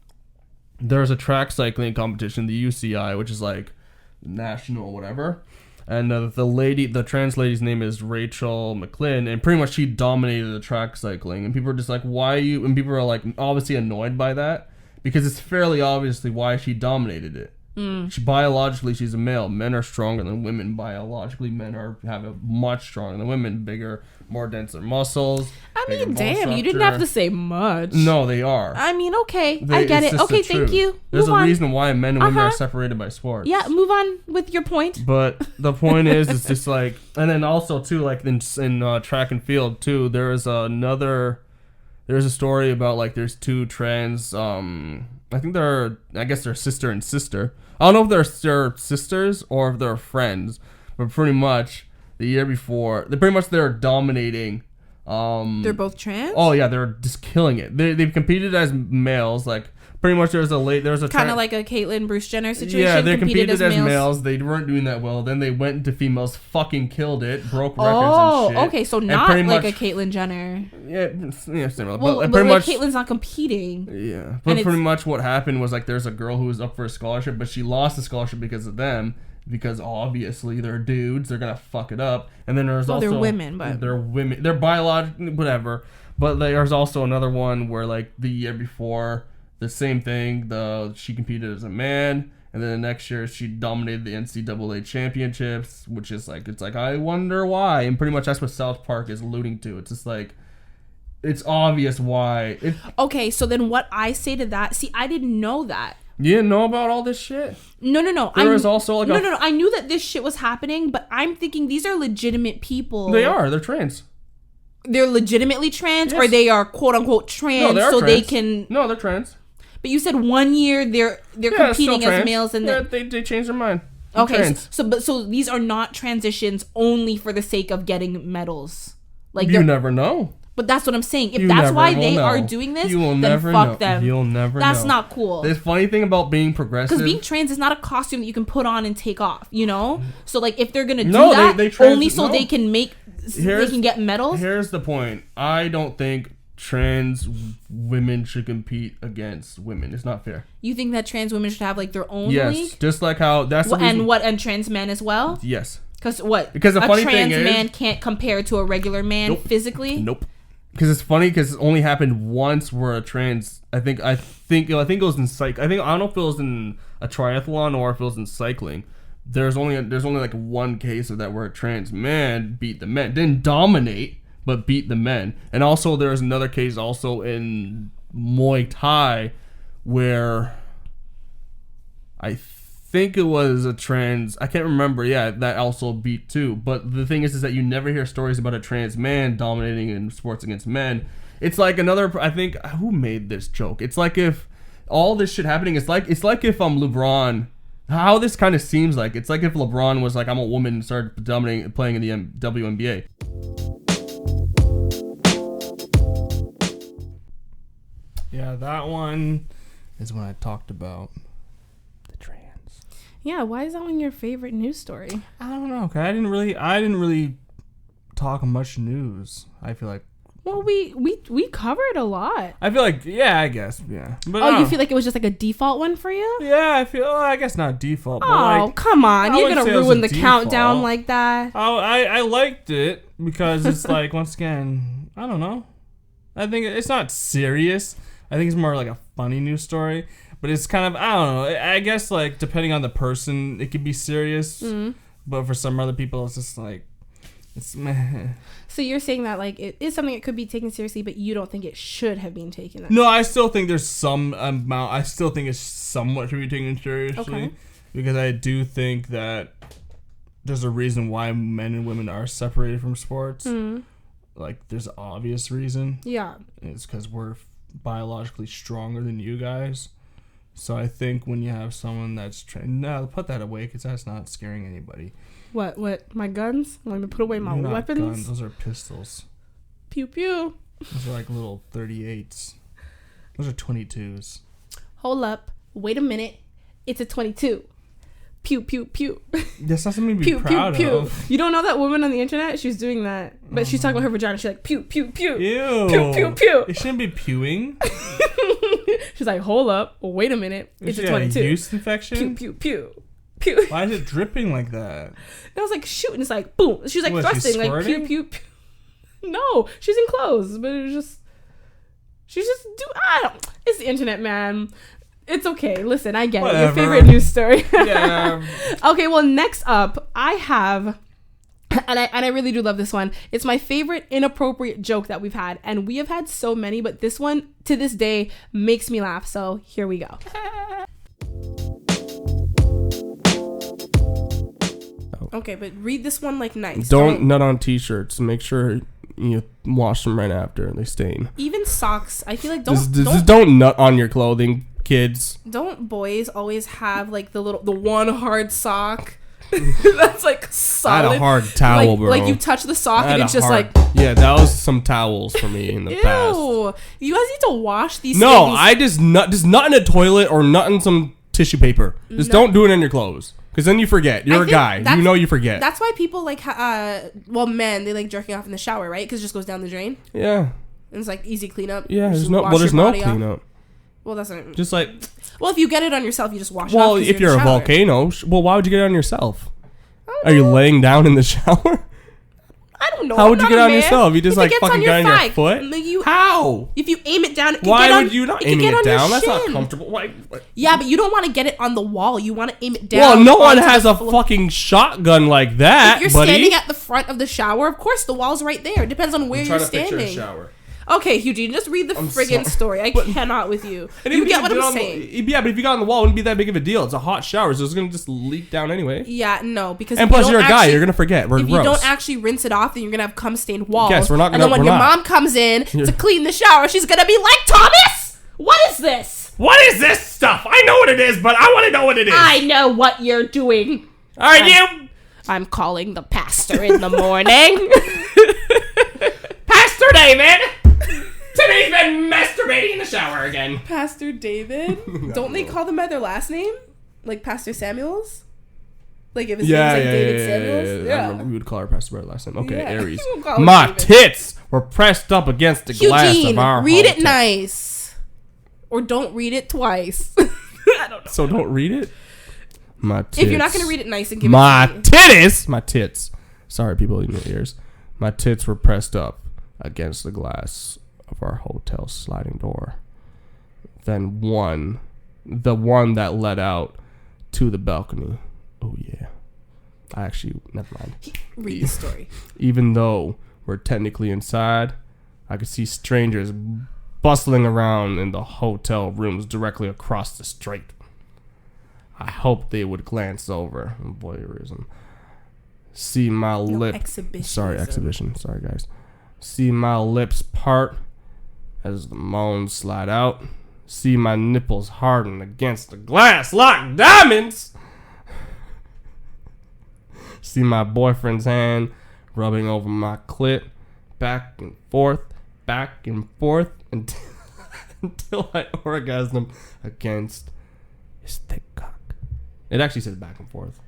there's a track cycling competition, the UCI, which is like national whatever. And the trans lady's name is Rachel McLean, and pretty much she dominated the track cycling. And people are just like, why are you? And people are like obviously annoyed by that because it's fairly obviously why she dominated it. Biologically, she's a male. Men are stronger than women. Biologically, men have a much stronger than women. Bigger, more denser muscles. I mean, damn, you didn't have to say much. No, they are. I mean, okay, I get it. Okay, thank you. There's a reason why men and women are separated by sports. Yeah, move on with your point. But the point is, it's just like, and then also too, like in track and field too, there's a story about like there's two trans, I think I guess they're sister and sister. I don't know if they're sisters or if they're friends, but pretty much the year before, they're dominating. They're both trans? Oh yeah, they're just killing it. They've competed as males, like pretty much there's a kind of like a Caitlyn Bruce Jenner situation. Yeah, they competed as males. They weren't doing that well. Then they went into females, fucking killed it, broke records and shit. Oh, okay, so not like a Caitlyn Jenner. Yeah, similar. Well, but pretty much Caitlyn's not competing. Yeah, but pretty much what happened was like there's a girl who was up for a scholarship, but she lost the scholarship because of them. Because obviously they're dudes, they're gonna fuck it up. And then there's also they're women, but they're women, they're biological, whatever. But there's also another one where like the year before, the same thing. She competed as a man, and then the next year she dominated the NCAA championships, which is like it's like I wonder why. And pretty much that's what South Park is alluding to. It's just like it's obvious why. Okay, so then what I say to that? See, I didn't know that. You didn't know about all this shit? No. There was also like no. I knew that this shit was happening, but I'm thinking these are legitimate people. They are. They're trans. They're legitimately trans, yes. Or they are quote unquote trans, so trans. They can. No, they're trans. But you said 1 year they're competing as males, and they changed their mind. Okay, so these are not transitions only for the sake of getting medals. Like you never know. But that's what I'm saying. If that's why they are doing this, then fuck them. You'll never know. That's not cool. The funny thing about being progressive... Because being trans is not a costume that you can put on and take off, you know? So, like, if they're going to do that, they can get medals... Here's the point. I don't think trans women should compete against women. It's not fair. You think that trans women should have, like, their own league? Yes, just like how... that's the reason. And trans men as well? Yes. Because the funny thing is... a trans man can't compare to a regular man physically? Nope. Because it's funny because it only happened once where a trans I think it was in I don't know if it was in a triathlon or if it was in cycling. There's only like one case of that where a trans man beat the men, didn't dominate but beat the men. And also there's another case also in Muay Thai where I think it was a trans, I can't remember, that also beat too. But the thing is that you never hear stories about a trans man dominating in sports against men. It's like another, I think, who made this joke? It's like if all this shit happening, it's like if LeBron how this kind of seems like. It's like if LeBron was like, I'm a woman and started dominating, playing in the WNBA. Yeah, that one is when I talked about the trans. Yeah, why is that one your favorite news story? I don't know. Cause I didn't really talk much news. I feel like. Well, we covered a lot. I feel like, yeah, I guess, yeah. But oh, you feel like it was just like a default one for you? Yeah, I guess not default. But oh, like, come on. You're going to ruin the default. countdown like that. Oh, I liked it because it's like, once again, I don't know. I think it's not serious. I think it's more like a funny news story. But it's kind of, I don't know. I guess, like, depending on the person, it could be serious. Mm-hmm. But for some other people, it's just like, it's meh. So you're saying that, like, it is something that could be taken seriously, but you don't think it should have been taken that No, I still think there's some amount. I still think it's somewhat should be taken seriously. Okay. Because I do think that there's a reason why men and women are separated from sports. Mm. Like, there's an obvious reason. Yeah. It's because we're biologically stronger than you guys. So I think when you have someone that's trained... No, put that away, because that's not scaring anybody. What? My guns? I'm going to put away my Not weapons? Guns. Those are pistols. Pew, pew. Those are like little 38s. Those are 22s. Hold up. Wait a minute. It's a 22. Pew, pew, pew. That's not something to be pew, proud pew, pew. of. You don't know that woman on the internet? She's doing that. But she's talking about her vagina. She's like, pew, pew, pew. Ew. Pew, pew, pew. It shouldn't be pewing. She's like, hold up. Wait a minute. It's a 22. A yeast infection? Pew, pew, pew. Pew. Why is it dripping like that? And I was like, shoot. And it's like, boom. She's like thrusting. Like, pew, pew, pew. No. She's in clothes. But it was just... It's the internet, man. It's okay. Listen, I get it. Your favorite news story. Yeah. Okay, well, next up, I have... And I really do love this one. It's my favorite inappropriate joke that we've had. And we have had so many, but this one, to this day, makes me laugh. So here we go. Okay, but read this one like nice. Don't nut on t-shirts. Make sure you wash them right after they stain. Even socks. I feel like don't nut on your clothing, kids. Don't boys always have like the one hard sock? That's like solid. I had a hard towel, like, bro. Like you touch the sock and it's just like... Yeah, that was some towels for me in the past. Ew. You guys need to wash these No, things. I just nut in a toilet or nut in some tissue paper. Just don't do it in your clothes. Because then you forget. You're a guy. You know you forget. That's why people like... men, they like jerking off in the shower, right? Because it just goes down the drain. Yeah. And it's like easy cleanup. Yeah, there's no cleanup. Well, that's not... Just like... Well, if you get it on yourself, you just wash it off. Well, if you're a volcano, well, why would you get it on yourself? Are you laying down in the shower? I don't know. How would you get it on yourself? You just like fucking get on your foot? How? If you aim it down, why would you not aim it down? That's not comfortable. Why? Yeah, but you don't want to get it on the wall. You want to aim it down. Well, no one has a fucking shotgun like that. If you're standing at the front of the shower, of course the wall's right there. It depends on where you're standing. Picture a shower. Okay, Hugh-Gene, just read the friggin' story. I cannot with you. You get what I'm saying. Yeah, but if you got on the wall, it wouldn't be that big of a deal. It's a hot shower, so it's going to just leak down anyway. Yeah, no, because... And plus, you're a guy. You're going to forget. We're gross. If you don't actually rinse it off, then you're going to have cum-stained walls. Yes, we're not going to... And then when your mom comes in to clean the shower, she's going to be like, Thomas, what is this? What is this stuff? I know what it is, but I want to know what it is. I know what you're doing. All right, I'm calling the pastor in the morning. Pastor David! Today's been masturbating in the shower again. Pastor David? Don't they call them by their last name? Like Pastor Samuels? Like if his name's like David Samuels? Yeah. I remember we would call her Pastor by her last name. Okay, Aries. My David. Tits were pressed up against the glass of our read it nice. Or don't read it twice. I don't know. So don't read it? My tits. If you're not going to read it nice and give my it to me. Titties! My tits. Sorry, people in your ears. My tits were pressed up against the glass of our hotel sliding door. Then the one that led out to the balcony. Oh yeah. Never mind. Read the story. Even though we're technically inside, I could see strangers bustling around in the hotel rooms directly across the street. I hoped they would glance over. Voyeurism. See my lips. Exhibition. Sorry, guys. See my lips part as the moans slide out. See my nipples harden against the glass like diamonds. See my boyfriend's hand rubbing over my clit, back and forth, until I orgasm against his thick cock. It actually says back and forth.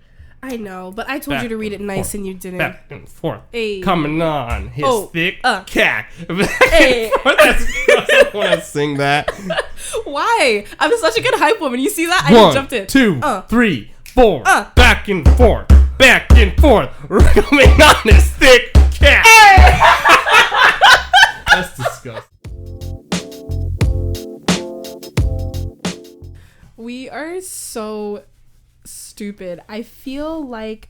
I know, but I told you to read it nice and you didn't. Back and forth. Hey. Coming on his thick cock. Hey. I don't want to sing that. Why? I'm such a good hype woman. You see that? I One, jumped in. 2, 3, 4. Back and forth. Coming on his thick cat. That's disgusting. We are so stupid. I feel like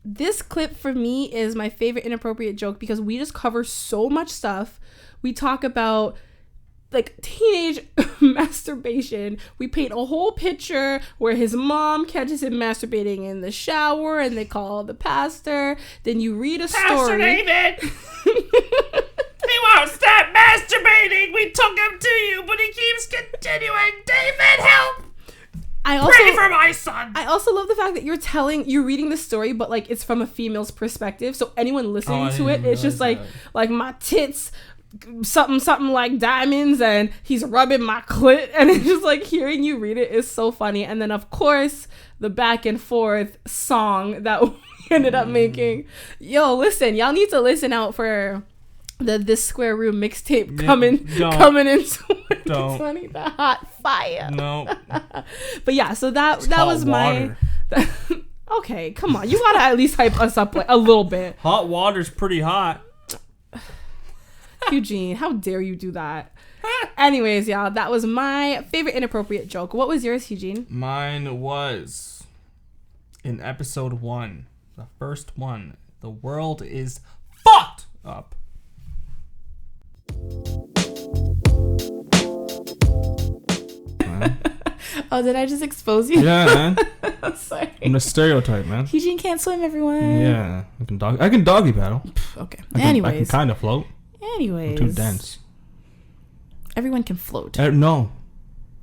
this clip for me is my favorite inappropriate joke because we just cover so much stuff. We talk about like teenage masturbation. We paint a whole picture where his mom catches him masturbating in the shower and they call the pastor. Then you read a story. Pastor David! He won't stop masturbating! We took him to you, but he keeps continuing. David, help! Pray for my son! I also love the fact that you're reading the story, but like it's from a female's perspective. So anyone listening to it, it's just like my tits, something like diamonds, and he's rubbing my clit, and it's just like hearing you read it is so funny. And then of course the back and forth song that we ended up making. Yo, listen, y'all need to listen out for the This Square Room mixtape coming in 2020. The hot fire. No. But yeah, so that was my okay, come on, you gotta at least hype us up like a little bit. Hot water's pretty hot. Eugene, how dare you do that? Anyways, y'all, that was my favorite inappropriate joke. What was yours, Eugene? Mine was in episode 1, the first one. The world is fucked up. Oh, did I just expose you? Yeah, man. I'm sorry. I'm a stereotype, man. Eugene can't swim, everyone. Yeah, I can doggy paddle. Okay. I can kind of float. Anyways. I'm too dense. Everyone can float. No.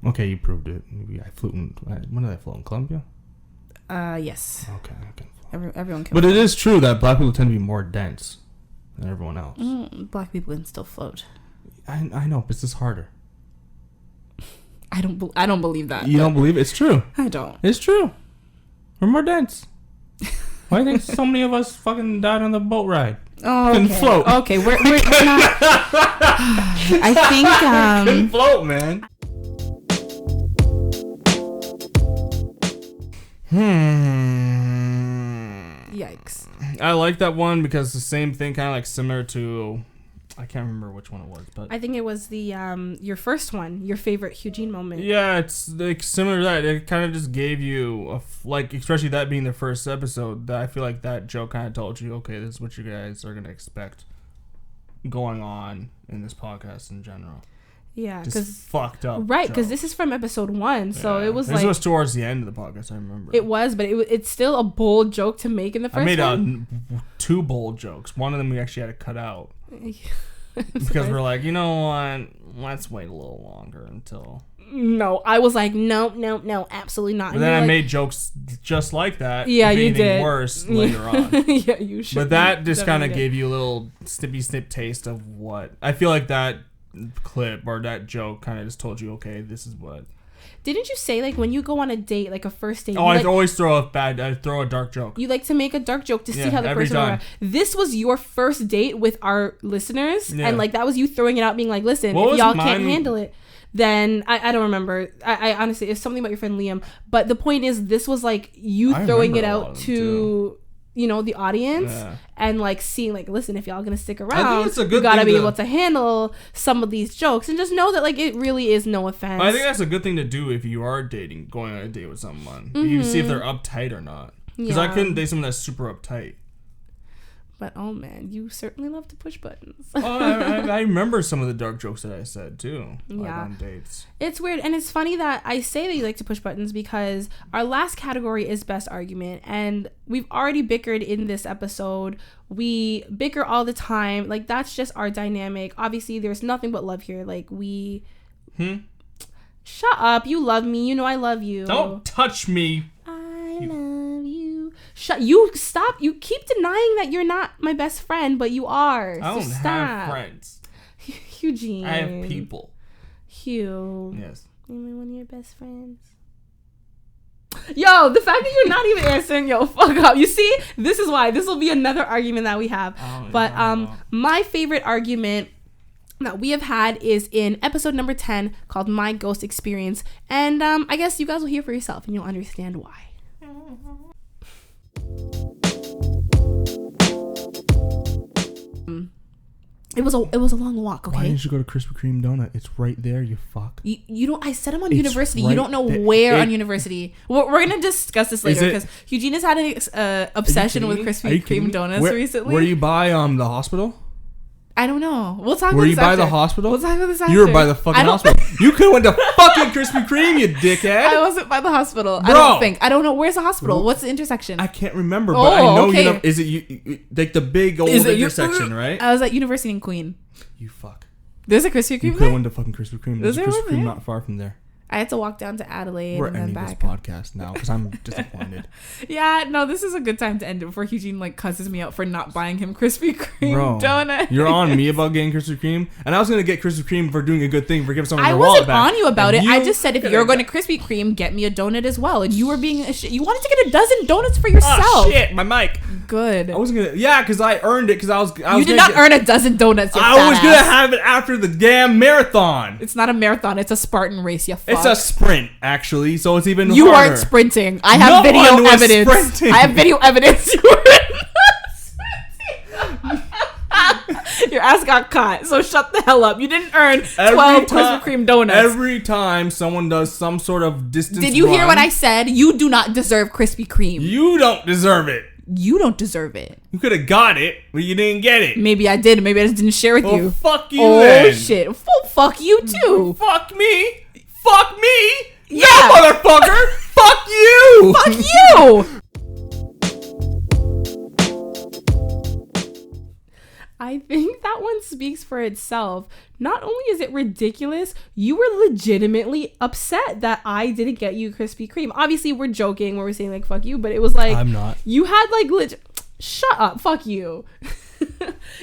Okay, you proved it. Maybe I flew when did I float? In Colombia? Yes. Okay, I can float. Everyone can But float. it is true that black people tend to be more dense than everyone else. Black people can still float. I know, but it's just harder. I don't believe that. You don't believe it? It's true. I don't. It's true. We're more dense. Why do you think so many of us fucking died on the boat ride? Oh, Couldn't okay. float. Okay, we're not. I think Couldn't float, man. Yikes. I like that one because the same thing, kind of like similar to, I can't remember which one it was, but I think it was the your first one, your favorite Eugene moment. yeah, it's like similar to that. It kind of just gave you like, especially that being the first episode. That I feel like that joke kind of told you, okay, this is what you guys are gonna expect going on in this podcast in general. Yeah, Just because fucked up. right, because joke. this is from episode 1, so Yeah. it was this like was towards the end of the podcast. I remember it was, but it's still a bold joke to make in the first I made one. 2 bold jokes. One of them we actually had to cut out because we're like, you know what? Let's wait a little longer until. No, I was like, no, absolutely not. But And then you're I like, made jokes just like that. Yeah, if you anything did. Worse later on. Yeah, you should. But that just kind of definitely gave you a little snip taste of what I feel like that clip or that joke kind of just told you, okay, this is what. Didn't you say like when you go on a date, like a first date? Oh, I always throw a dark joke. You like to make a dark joke to see Yeah, how the every person will time. react. This was your first date with our listeners, Yeah. and like that was you throwing it out, being like, "Listen, What if was y'all can't mine? handle it, then I don't remember. I honestly, it's something about your friend Liam. But the point is, this was like you I throwing it remember a lot out of them, to the audience, Yeah. and like seeing like, listen, if y'all gonna stick think around, it's a good you gotta thing be to- able to handle some of these jokes, and just know that like it really is no offense. I think that's a good thing to do if you are going on a date with someone. You see if they're uptight or not. Because I Yeah. couldn't date someone that's super uptight. But oh man, you certainly love to push buttons. Oh, I remember some of the dark jokes that I said too. Like Yeah. on dates. It's weird, and it's funny that I say that you like to push buttons because our last category is best argument, and we've already bickered in this episode. We bicker all the time. Like, that's just our dynamic. Obviously, there's nothing but love here. Like, Shut up. You love me. You know I love you. Don't touch me. I love you. Stop. You keep denying that you're not my best friend, but you are. I don't have friends. Hugh-Gene. I have people. Hugh. Yes. Am I one of your best friends? Yo, the fact that you're not even answering, yo, fuck up. You see, this is why. This will be another argument that we have. But my favorite argument that we have had is in episode number 10 called My Ghost Experience. And I guess you guys will hear for yourself and you'll understand why. It was a long walk, okay? Why didn't you go to Krispy Kreme donut? It's right there, you fuck. You don't. I said I'm on University. You don't know where on University. We're gonna discuss this later because Eugene has had an obsession with Krispy Kreme donuts recently. Where you buy the hospital? I don't know. We'll talk about this. Were you by the hospital? We'll talk about this after. You were by the fucking hospital. You could have went to fucking Krispy Kreme, you dickhead. I wasn't by the hospital. Bro. I don't know. Where's the hospital? What's the intersection? I can't remember, but I know you know. Is it you like the big old intersection, right? I was at University in Queen. You fuck. There's a Krispy Kreme there? You could have went to fucking Krispy Kreme. There's a there Krispy one Kreme there? not far from there. I had to walk down to Adelaide We're and then ending back. this podcast now because I'm disappointed. Yeah, no, this is a good time to end it before Eugene cusses me out for not buying him Krispy Kreme donut. You're on me about getting Krispy Kreme, and I was gonna get Krispy Kreme for doing a good thing for giving someone their wallet back. I wasn't on you about it. I just said if you're going to Krispy Kreme, get me a donut as well. And you were being you wanted to get a dozen donuts for yourself. Oh shit, my mic. Good. I wasn't gonna. Because I earned it because I was. You did not earn a dozen donuts. I was gonna have it after the damn marathon. It's not a marathon. It's a Spartan race. You fuck. It's a sprint, actually. So it's even. You harder. weren't sprinting. I have video evidence. Sprinting. I have video evidence. You weren't sprinting. Your ass got caught. So shut the hell up. You didn't earn 12 Krispy Kreme donuts. Every time someone does some sort of distance. Did you hear what I said? You do not deserve Krispy Kreme. You don't deserve it. You don't deserve it. You could have got it, but you didn't get it. Maybe I did. Maybe I just didn't share with you. Fuck you then. Oh, shit. Fuck you, too. Fuck me. Fuck me. Yeah. No, motherfucker. Fuck you. Fuck you. I think that one speaks for itself. Not only is it ridiculous, you were legitimately upset that I didn't get you Krispy Kreme. Obviously, we're joking when we're saying fuck you, but it was I'm not. You had shut up, fuck you.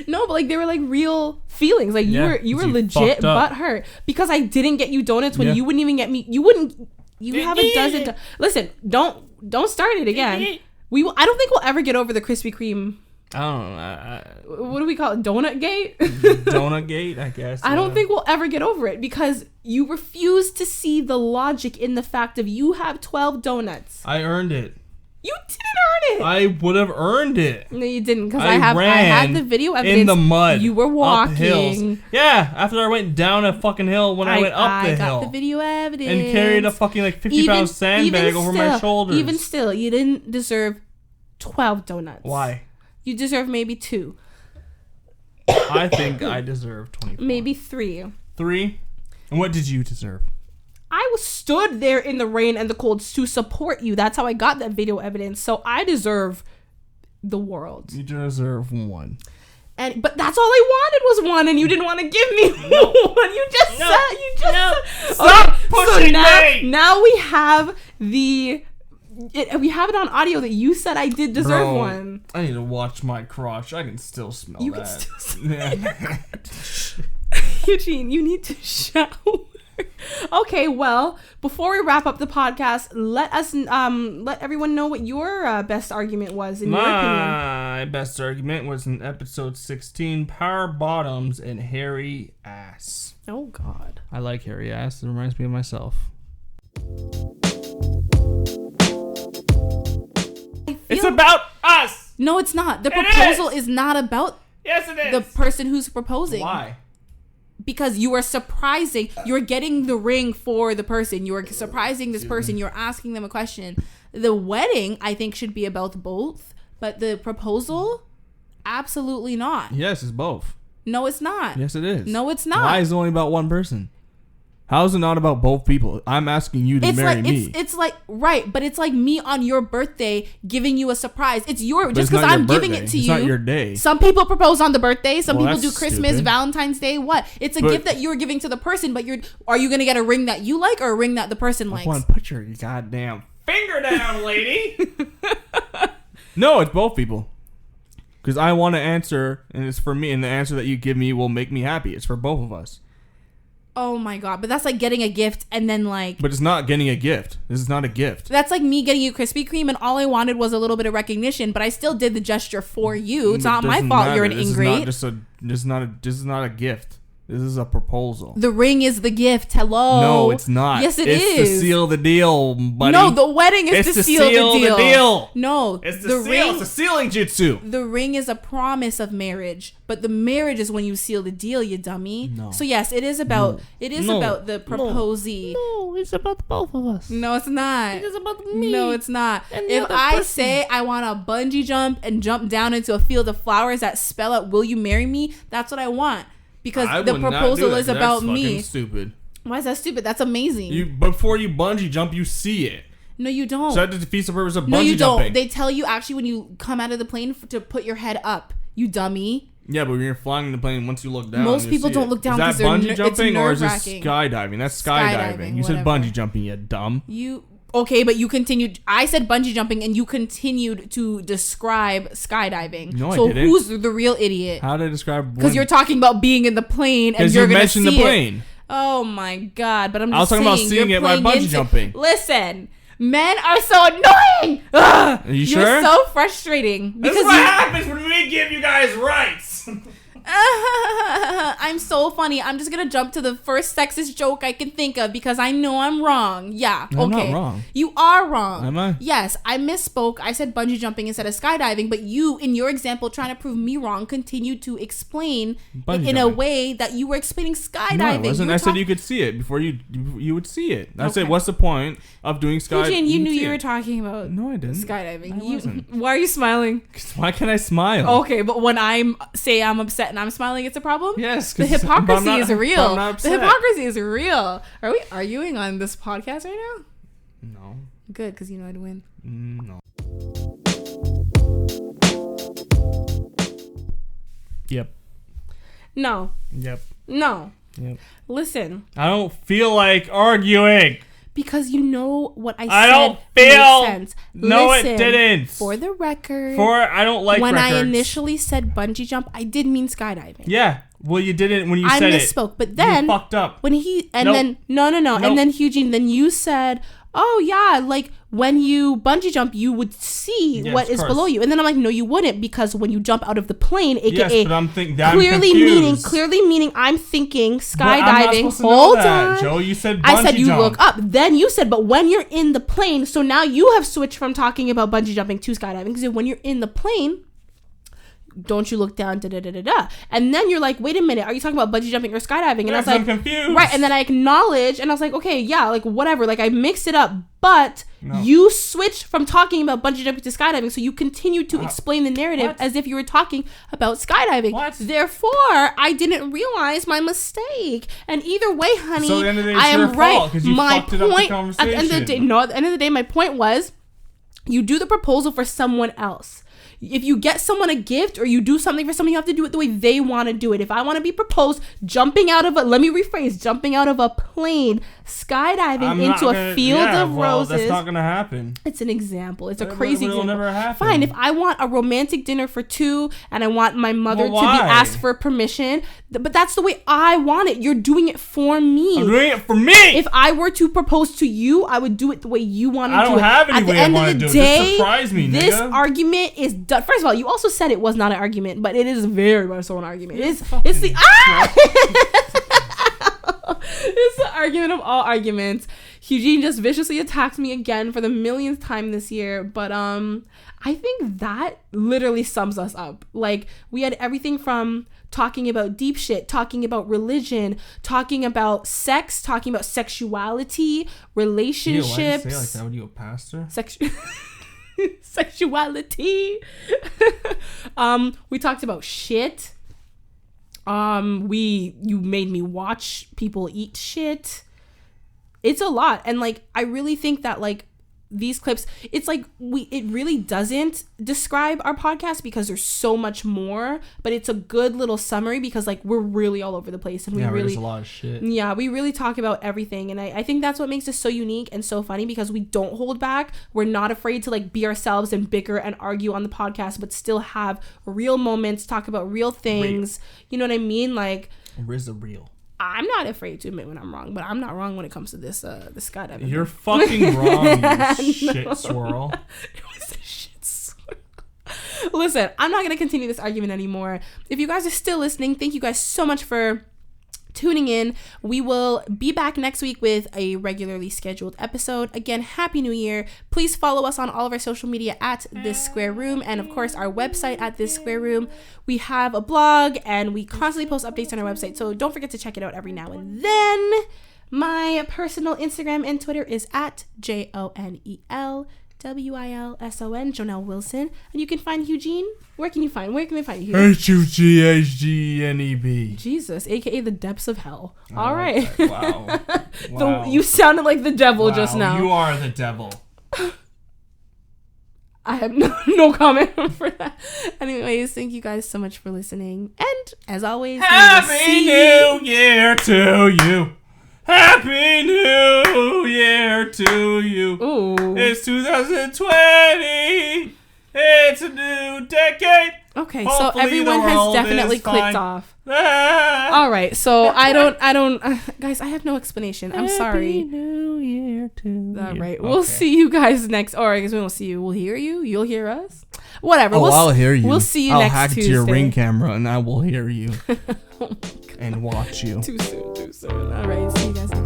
No, but they were real feelings. You were legit butthurt because I didn't get you donuts when you wouldn't even get me. You have a dozen. Listen, don't start it again. I don't think we'll ever get over the Krispy Kreme. I don't know. What do we call it? Donut Gate? Donut Gate, I guess. I don't think we'll ever get over it because you refuse to see the logic in the fact of you have 12 donuts. I earned it. You didn't earn it. I would have earned it. No, you didn't because I had the video evidence. In the mud. You were walking. Up hills. Yeah, after I went down a fucking hill when I went up the hill. I got the video evidence. And carried a fucking 50-pound sandbag over my shoulders. Even still, you didn't deserve 12 donuts. Why? You deserve maybe 2. I think I deserve 24. Maybe 3. 3? And what did you deserve? I stood there in the rain and the cold to support you. That's how I got that video evidence. So I deserve the world. You deserve 1. But that's all I wanted was 1, and you didn't want to give me 1. You just said. Stop pushing me. Now we have we have it on audio that you said I did deserve 1. I need to watch my crotch. I can still smell that. You can still smell it. Eugene, you need to shower. Okay, well, before we wrap up the podcast, let everyone know what your best argument was in your opinion. My best argument was in episode 16, Power Bottoms and Hairy Ass. Oh, God. I like hairy ass. It reminds me of myself. It's about us. No, it's not. The proposal is not about Yes, it is. the person who's proposing. Why? Because you are surprising. You're getting the ring for the person. You're surprising this person. You're asking them a question. The wedding, I think, should be about both. But the proposal, absolutely not. Yes, it's both. No, it's not. Yes, it is. No, it's not. Why is it only about one person? How is it not about both people? I'm asking you to marry me. It's like, right, but it's like me on your birthday giving you a surprise. It's But just because I'm giving it to you. It's not your day. Some people propose on the birthday. Some people do that's Christmas, stupid. Valentine's Day. What? It's a gift that you're giving to the person, but are you going to get a ring that you like or a ring that the person likes? Come on, put your goddamn finger down, lady. No, it's both people. Because I want to answer, and it's for me, and the answer that you give me will make me happy. It's for both of us. Oh my God. But that's like getting a gift and then like... But it's not getting a gift. This is not a gift. That's like me getting you Krispy Kreme and all I wanted was a little bit of recognition, but I still did the gesture for you. It's not my fault you're an ingrate. This is not a gift. This is a proposal. The ring is the gift. Hello. No, it's not. Yes, it's is. to seal the deal, buddy. No, the wedding is to seal the deal. No, it's the seal. It's a sealing jutsu. The ring is a promise of marriage, but the marriage is when you seal the deal, you dummy. No. So yes, it is about about the proposee. No, it's about both of us. No, it's not. It is about me. No, it's not. And If I say I want to bungee jump and jump down into a field of flowers that spell out "Will you marry me?" That's what I want. Because the proposal is about me. That's stupid. Why is that stupid? That's amazing. Before you bungee jump, you see it. No, you don't. So that defeats the purpose of bungee no, you jumping. don't. They tell you actually when you come out of the plane to put your head up. You dummy. Yeah, but when you're flying in the plane, once you look down, most people don't look down because they're bungee jumping or is this nerve-wracking. skydiving? That's skydiving. You said bungee jumping, you dumb. Okay, but you continued. I said bungee jumping, and you continued to describe skydiving. No, so I didn't. Who's the real idiot? How did I describe? Because you're talking about being in the plane, and you're you going to see mentioned the plane. It. Oh my God! But I was talking about seeing it by bungee jumping. Listen, men are so annoying. Ugh, are you sure? You're so frustrating. This is what happens when we give you guys rights. I'm so funny. I'm just gonna jump to the first sexist joke I can think of because I know I'm wrong. Yeah, okay. I'm not wrong. You are wrong. Am I? Yes, I misspoke. I said bungee jumping instead of skydiving, but you, in your example, trying to prove me wrong, continued to explain it in a way that you were explaining skydiving. No, it wasn't. I said you could see it before you would see it. I said, what's the point of doing skydiving? Eugene, you knew you were talking about no, I didn't. Skydiving. I wasn't. Why are you smiling? Why can I smile? Okay, but when I'm upset and I'm smiling, it's a problem? Yes. The hypocrisy is real. The hypocrisy is real. Are we arguing on this podcast right now? No. Good, because you know I'd win. No. Yep. No. Yep. No. Yep. Listen. I don't feel like arguing. Because you know what I said. I don't feel. Sense. No, listen, it didn't. For the record. I don't like when records. I initially said bungee jump, I did mean skydiving. Yeah. Well, you didn't when you said it. I misspoke, but then you fucked up. When then no. Nope. And then Hugh-Gene, then you said, "Oh yeah, like when you bungee jump, you would see what is below you." And then I'm like, "No, you wouldn't, because when you jump out of the plane, aka yes, but I'm clearly meaning I'm thinking skydiving." Hold on, Joe. You said bungee I said you jump. look up. Then you said, but when you're in the plane, so now you have switched from talking about bungee jumping to skydiving, because when you're in the plane, don't you look down, and then you're like, wait a minute, are you talking about bungee jumping or skydiving? And I was like, I'm confused. Right, and then I acknowledged, and I was like, okay, yeah, like whatever, like I mixed it up, but you switched from talking about bungee jumping to skydiving, so you continued to explain the narrative as if you were talking about skydiving. Therefore, I didn't realize my mistake, and either way, honey, so at the end of the day, I am right. My point at the end of the day, my point was, you do the proposal for someone else. If you get someone a gift or you do something for someone, you have to do it the way they want to do it. If I want to be proposed jumping out of a plane, skydiving into a field of roses. That's not going to happen. It's an example. It's a crazy example. It'll never happen. Fine, if I want a romantic dinner for two and I want my mother to be asked for permission, but that's the way I want it. You're doing it for me. I'm doing it for me. If I were to propose to you, I would do it the way you want to do it. I don't have any way I want to do it. Just surprise me, nigga. This argument is done. First of all, you also said it was not an argument, but it is very much so an argument. It's the it's the argument of all arguments. Hugh-Gene just viciously attacked me again for the millionth time this year, but I think that literally sums us up. Like, we had everything from talking about deep shit, talking about religion, talking about sex, talking about sexuality, relationships. Why did you say it like that? Were you a pastor? Sexuality. We talked about shit. You made me watch people eat shit. It's a lot. And like, I really think that like these clips, it's like it really doesn't describe our podcast because there's so much more, but it's a good little summary because like we're really all over the place and we really, there's a lot of shit. Yeah, we really talk about everything, and I think that's what makes us so unique and so funny because we don't hold back. We're not afraid to like be ourselves and bicker and argue on the podcast, but still have real moments, talk about real things. You know what I mean? Like, real. I'm not afraid to admit when I'm wrong, but I'm not wrong when it comes to this skydiving. You're fucking wrong, you shit swirl. It was a shit swirl. Listen, I'm not going to continue this argument anymore. If you guys are still listening, thank you guys so much for tuning in. We will be back next week with a regularly scheduled episode. Again, Happy New Year. Please follow us on all of our social media at This Square Room, and of course our website at This Square Room. We have a blog and we constantly post updates on our website, so don't forget to check it out every now and then. My personal Instagram and Twitter is at JONELWILSON, Jonel Wilson. And you can find Hugh-Gene. Where can they find you? HUGHGNEB. Jesus, aka the depths of hell. All right. Wow. You sounded like the devil just now. You are the devil. I have no comment for that. Anyways, thank you guys so much for listening. And as always, Happy New Year to you. Happy New Year to you. Ooh. It's 2020. It's a new decade. Okay, Hopefully so everyone has definitely clicked off. Ah. All right, so I don't guys, I have no explanation. I'm sorry. Happy New Year to you. All right, we'll see you guys next, or I guess we won't see you. We'll hear you. You'll hear us. Whatever. I'll hear you. We'll see you I'll next hack Tuesday. to your Ring camera and I will hear you and watch you. Too soon. All right, see you guys next